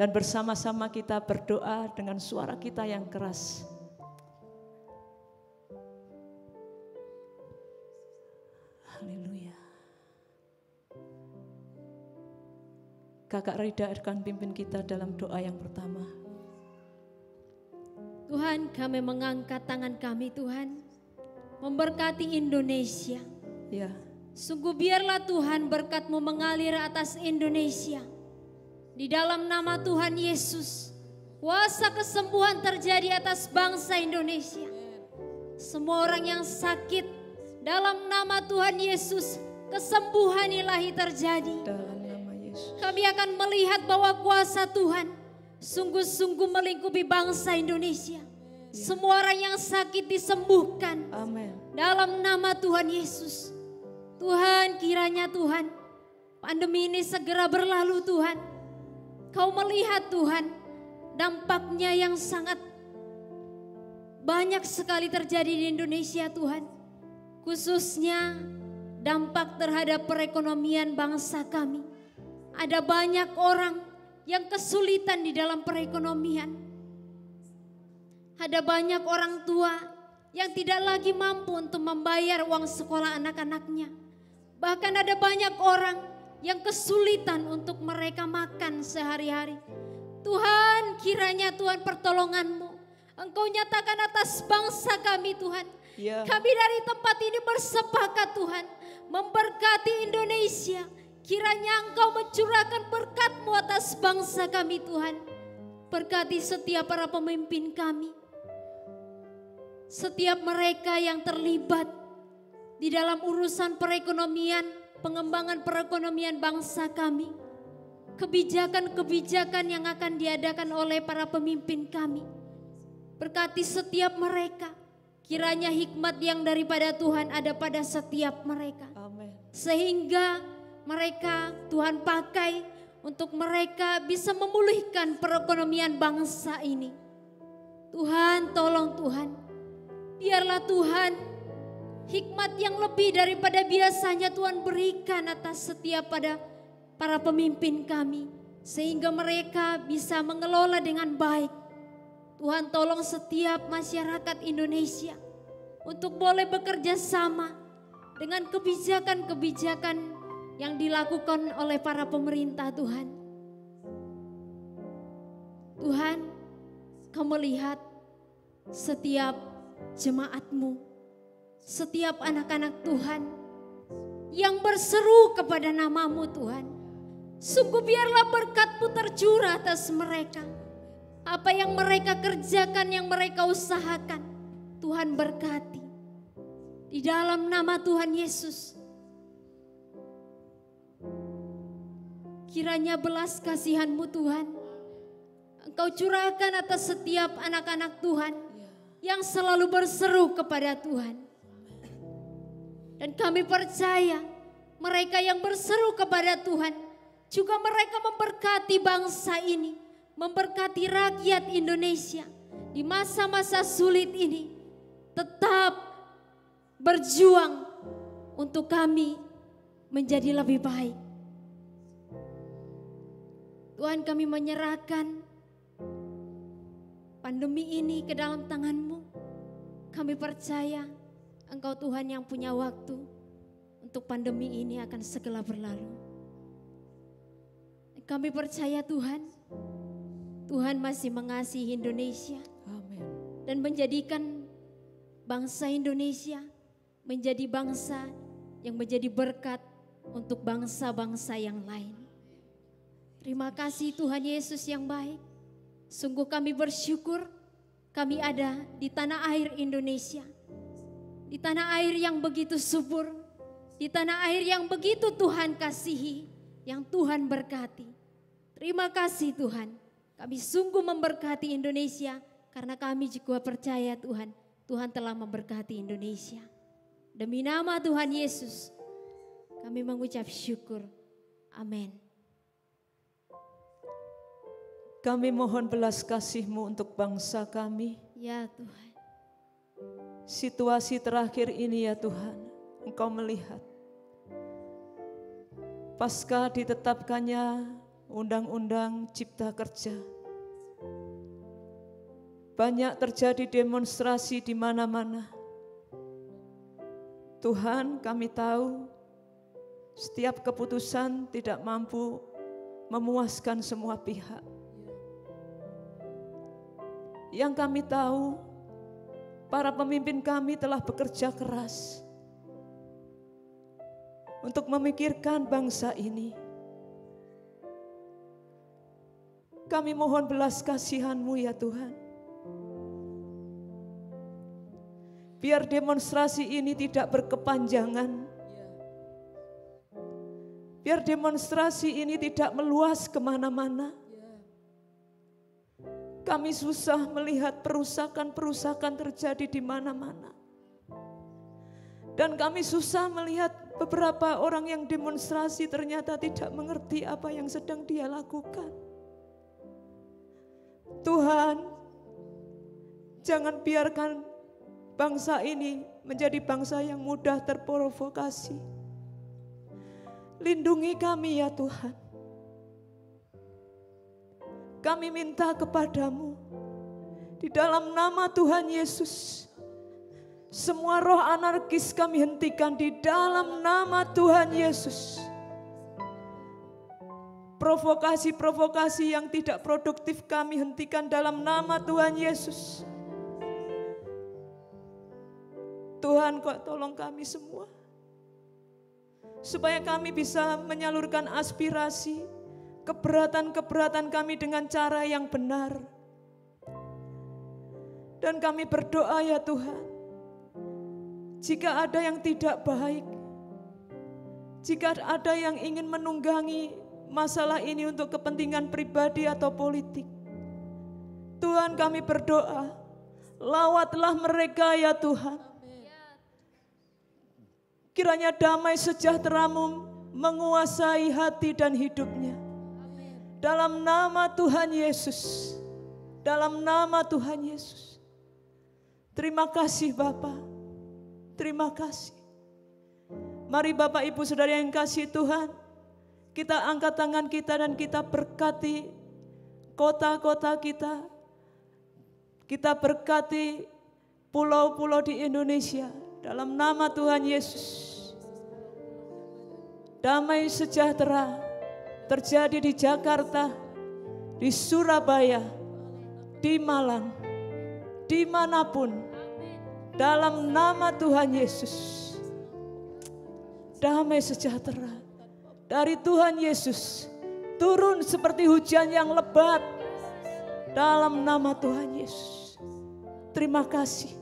Dan bersama-sama kita berdoa dengan suara kita yang keras. Haleluya. Kakak Rida akan pimpin kita dalam doa yang pertama.
Tuhan, kami mengangkat tangan kami, Tuhan, memberkati Indonesia.
Ya.
Sungguh biarlah Tuhan berkat-Mu mengalir atas Indonesia. Di dalam nama Tuhan Yesus, kuasa kesembuhan terjadi atas bangsa Indonesia. Semua orang yang sakit, dalam nama Tuhan Yesus, kesembuhan ilahi terjadi.
Dalam nama Yesus.
Kami akan melihat bahwa kuasa Tuhan sungguh-sungguh melingkupi bangsa Indonesia. Semua orang yang sakit disembuhkan.
Amin.
Dalam nama Tuhan Yesus. Tuhan, kiranya Tuhan, pandemi ini segera berlalu Tuhan. Kau melihat Tuhan, dampaknya yang sangat banyak sekali terjadi di Indonesia Tuhan. Khususnya dampak terhadap perekonomian bangsa kami. Ada banyak orang yang kesulitan di dalam perekonomian. Ada banyak orang tua yang tidak lagi mampu untuk membayar uang sekolah anak-anaknya. Bahkan ada banyak orang yang kesulitan untuk mereka makan sehari-hari. Tuhan, kiranya Tuhan pertolongan-Mu Engkau nyatakan atas bangsa kami Tuhan.
Ya.
Kami dari tempat ini bersepakat Tuhan, memberkati Indonesia. Kiranya Engkau mencurahkan berkat-Mu atas bangsa kami Tuhan. Berkati setiap para pemimpin kami. Setiap mereka yang terlibat di dalam urusan perekonomian, pengembangan perekonomian bangsa kami. Kebijakan-kebijakan yang akan diadakan oleh para pemimpin kami. Berkati setiap mereka. Kiranya hikmat yang daripada Tuhan ada pada setiap mereka.
Amin.
Sehingga mereka Tuhan pakai untuk mereka bisa memulihkan perekonomian bangsa ini. Tuhan, tolong Tuhan. Biarlah Tuhan hikmat yang lebih daripada biasanya Tuhan berikan atas setiap pada para pemimpin kami. Sehingga mereka bisa mengelola dengan baik. Tuhan tolong setiap masyarakat Indonesia untuk boleh bekerja sama dengan kebijakan-kebijakan yang dilakukan oleh para pemerintah Tuhan. Tuhan, Kau melihat setiap jemaat-Mu, setiap anak-anak Tuhan yang berseru kepada nama-Mu Tuhan. Sungguh biarlah berkat-Mu tercurah atas mereka. Apa yang mereka kerjakan, yang mereka usahakan, Tuhan berkati. Di dalam nama Tuhan Yesus. Kiranya belas kasihan-Mu Tuhan, Engkau curahkan atas setiap anak-anak Tuhan yang selalu berseru kepada Tuhan. Dan kami percaya mereka yang berseru kepada Tuhan juga mereka memberkati bangsa ini, memberkati rakyat Indonesia di masa-masa sulit ini. Tetap berjuang untuk kami menjadi lebih baik. Tuhan, kami menyerahkan pandemi ini ke dalam tangan-Mu. Kami percaya Engkau Tuhan yang punya waktu untuk pandemi ini akan segera berlalu. Kami percaya Tuhan, Tuhan masih mengasihi Indonesia.
Amin.
Dan menjadikan bangsa Indonesia menjadi bangsa yang menjadi berkat untuk bangsa-bangsa yang lain. Terima kasih Tuhan Yesus yang baik. Sungguh kami bersyukur kami ada di tanah air Indonesia. Di tanah air yang begitu subur. Di tanah air yang begitu Tuhan kasihi. Yang Tuhan berkati. Terima kasih Tuhan. Kami sungguh memberkati Indonesia. Karena kami juga percaya Tuhan. Tuhan telah memberkati Indonesia. Demi nama Tuhan Yesus. Kami mengucap syukur. Amin.
Kami mohon belas kasih-Mu untuk bangsa kami.
Ya Tuhan.
Situasi terakhir ini ya Tuhan, Engkau melihat. Pasca ditetapkannya Undang-Undang Cipta Kerja. Banyak terjadi demonstrasi di mana-mana. Tuhan, kami tahu setiap keputusan tidak mampu memuaskan semua pihak. Yang kami tahu, para pemimpin kami telah bekerja keras untuk memikirkan bangsa ini. Kami mohon belas kasihan-Mu ya Tuhan. Biar demonstrasi ini tidak berkepanjangan. Biar demonstrasi ini tidak meluas kemana-mana. Kami susah melihat perusakan-perusakan terjadi di mana-mana. Dan kami susah melihat beberapa orang yang demonstrasi ternyata tidak mengerti apa yang sedang dia lakukan. Tuhan, jangan biarkan bangsa ini menjadi bangsa yang mudah terprovokasi. Lindungi kami ya Tuhan. Kami minta kepadamu, di dalam nama Tuhan Yesus, semua roh anarkis kami hentikan di dalam nama Tuhan Yesus. Provokasi-provokasi yang tidak produktif kami hentikan dalam nama Tuhan Yesus. Tuhan, Kau tolong kami semua, supaya kami bisa menyalurkan aspirasi, keberatan-keberatan kami dengan cara yang benar. Dan kami berdoa ya Tuhan, jika ada yang tidak baik, jika ada yang ingin menunggangi masalah ini untuk kepentingan pribadi atau politik, Tuhan kami berdoa, lawatlah mereka ya Tuhan. Kiranya damai sejahtera-Mu menguasai hati dan hidupnya. Dalam nama Tuhan Yesus. Dalam nama Tuhan Yesus. Terima kasih Bapa. Terima kasih. Mari Bapak Ibu Saudara yang kasih Tuhan, kita angkat tangan kita dan kita berkati kota-kota kita. Kita berkati pulau-pulau di Indonesia dalam nama Tuhan Yesus. Damai sejahtera terjadi di Jakarta, di Surabaya, di Malang, dimanapun, dalam nama Tuhan Yesus. Damai sejahtera dari Tuhan Yesus turun seperti hujan yang lebat dalam nama Tuhan Yesus. Terima kasih.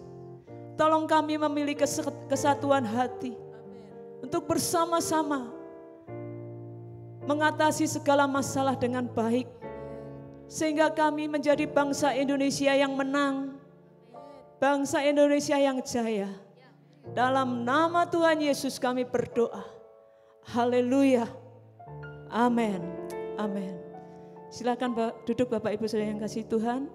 Tolong kami memiliki kesatuan hati untuk bersama-sama mengatasi segala masalah dengan baik, sehingga kami menjadi bangsa Indonesia yang menang, bangsa Indonesia yang jaya. Dalam nama Tuhan Yesus kami berdoa. Haleluya. Amin. Amin. Silakan duduk Bapak Ibu Saudara yang kasih Tuhan.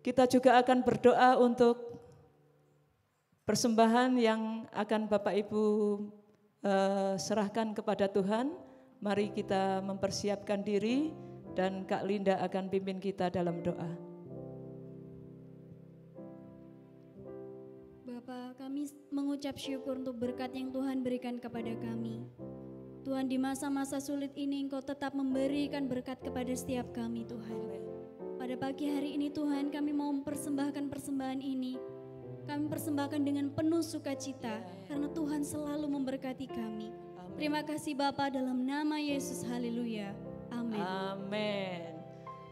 Kita juga akan berdoa untuk persembahan yang akan Bapak Ibu serahkan kepada Tuhan. Mari kita mempersiapkan diri dan Kak Linda akan pimpin kita dalam doa.
Bapak, kami mengucap syukur untuk berkat yang Tuhan berikan kepada kami. Tuhan, di masa-masa sulit ini Engkau tetap memberikan berkat kepada setiap kami Tuhan. Pada pagi hari ini Tuhan, kami mau mempersembahkan persembahan ini. Kami persembahkan dengan penuh sukacita karena Tuhan selalu memberkati kami. Terima kasih Bapa dalam nama Yesus, haleluya. Amin.
Amin.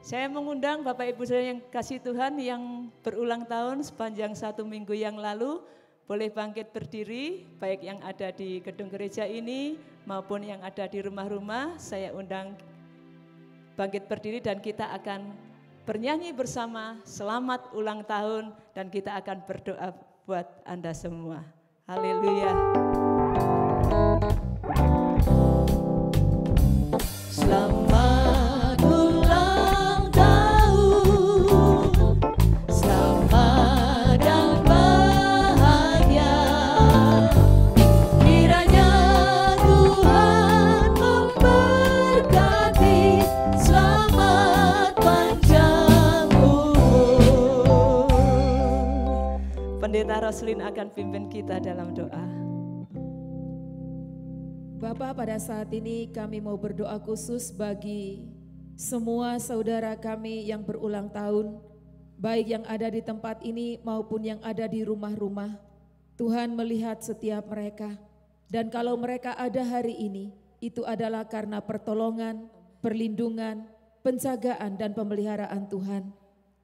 Saya mengundang Bapak Ibu saya yang kasih Tuhan yang berulang tahun sepanjang 1 minggu yang lalu, boleh bangkit berdiri, baik yang ada di gedung gereja ini maupun yang ada di rumah-rumah. Saya undang bangkit berdiri dan kita akan bernyanyi bersama selamat ulang tahun dan kita akan berdoa buat Anda semua. Haleluya.
Selamat ulang tahun, selamat dan bahagia. Kiranya Tuhan memberkati, selamat panjang umur.
Pendeta Roslin akan pimpin kita dalam doa.
Bapa, pada saat ini kami mau berdoa khusus bagi semua saudara kami yang berulang tahun, baik yang ada di tempat ini maupun yang ada di rumah-rumah. Tuhan melihat setiap mereka, dan kalau mereka ada hari ini, itu adalah karena pertolongan, perlindungan, penjagaan dan pemeliharaan Tuhan.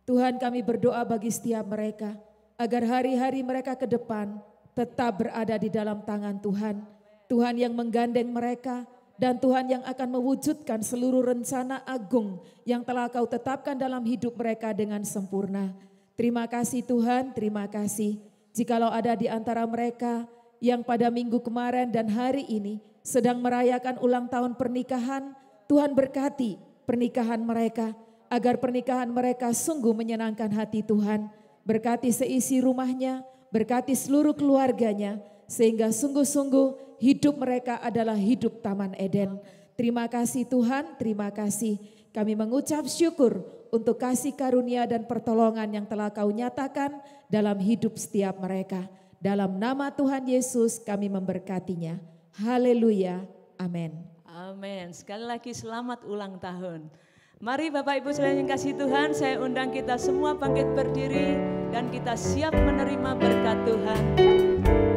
Tuhan, kami berdoa bagi setiap mereka, agar hari-hari mereka ke depan tetap berada di dalam tangan Tuhan. Tuhan yang menggandeng mereka dan Tuhan yang akan mewujudkan seluruh rencana agung yang telah Kau tetapkan dalam hidup mereka dengan sempurna. Terima kasih Tuhan, terima kasih. Jikalau ada di antara mereka yang pada minggu kemarin dan hari ini sedang merayakan ulang tahun pernikahan, Tuhan berkati pernikahan mereka agar pernikahan mereka sungguh menyenangkan hati Tuhan. Berkati seisi rumahnya, berkati seluruh keluarganya, sehingga sungguh-sungguh hidup mereka adalah hidup Taman Eden. Terima kasih Tuhan, terima kasih. Kami mengucap syukur untuk kasih karunia dan pertolongan yang telah Kau nyatakan dalam hidup setiap mereka. Dalam nama Tuhan Yesus kami memberkatinya. Haleluya, amin.
Amin. Sekali lagi selamat ulang tahun. Mari Bapak Ibu sekalian yang kasih Tuhan, saya undang kita semua bangkit berdiri dan kita siap menerima berkat Tuhan.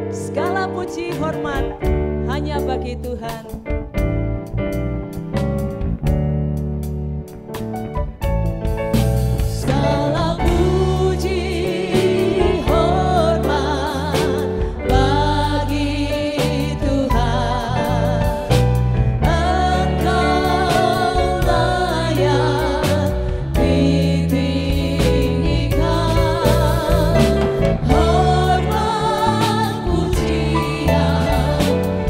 Segala puji hormat hanya bagi Tuhan.
Segala puji hormat bagi Tuhan. Engkau layak ditinggikan. Hormat pujian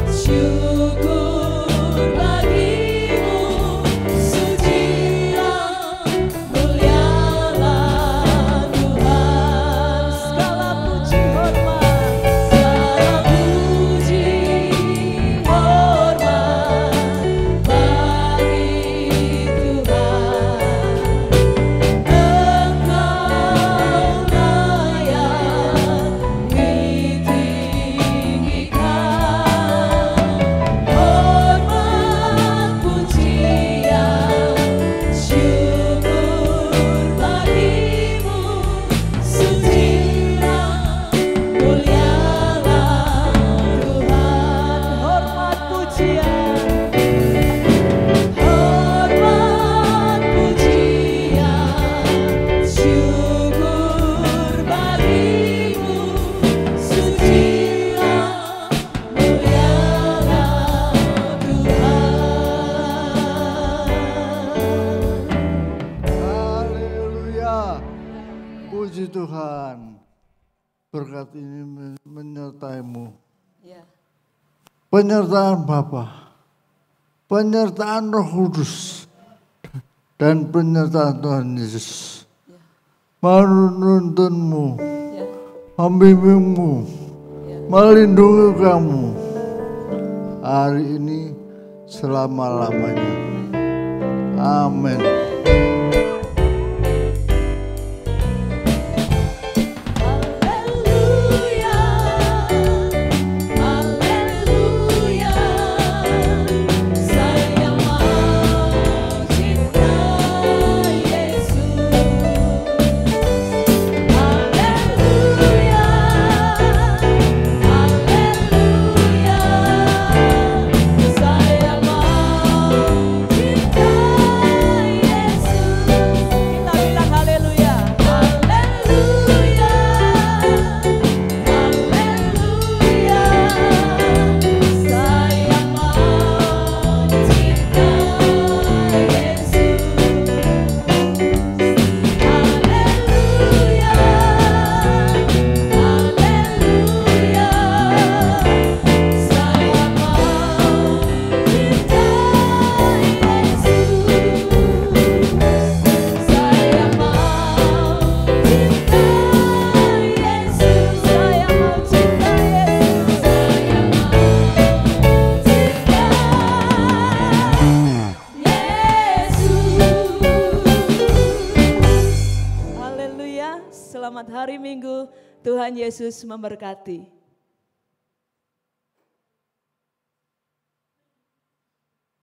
syukur bagimu. Sucilah mulialah Tuhan.
Segala puji hormat,
Segala puji hormat bagi Tuhan. Engkau layak ditinggikan. Hormat pujian syukur bagimu. Sucilah mulialah Tuhan.
hormat pujian.
Hormat pujian syukur bagimu. Sucilah mulialah Tuhan.
Haleluya. Puji Tuhan. Berkat ini menyertaimu.
Ya.
Penyertaan Bapa, penyertaan Roh Kudus, dan penyertaan Tuhan Yesus. Menuntunmu,
Ya.
membimbingmu, melindungi kamu hari ini selama-lamanya. Amin.
Haleluya, haleluya. Saya mau cinta Yesus. Haleluya, haleluya.
Selamat hari Minggu. Tuhan Yesus memberkati.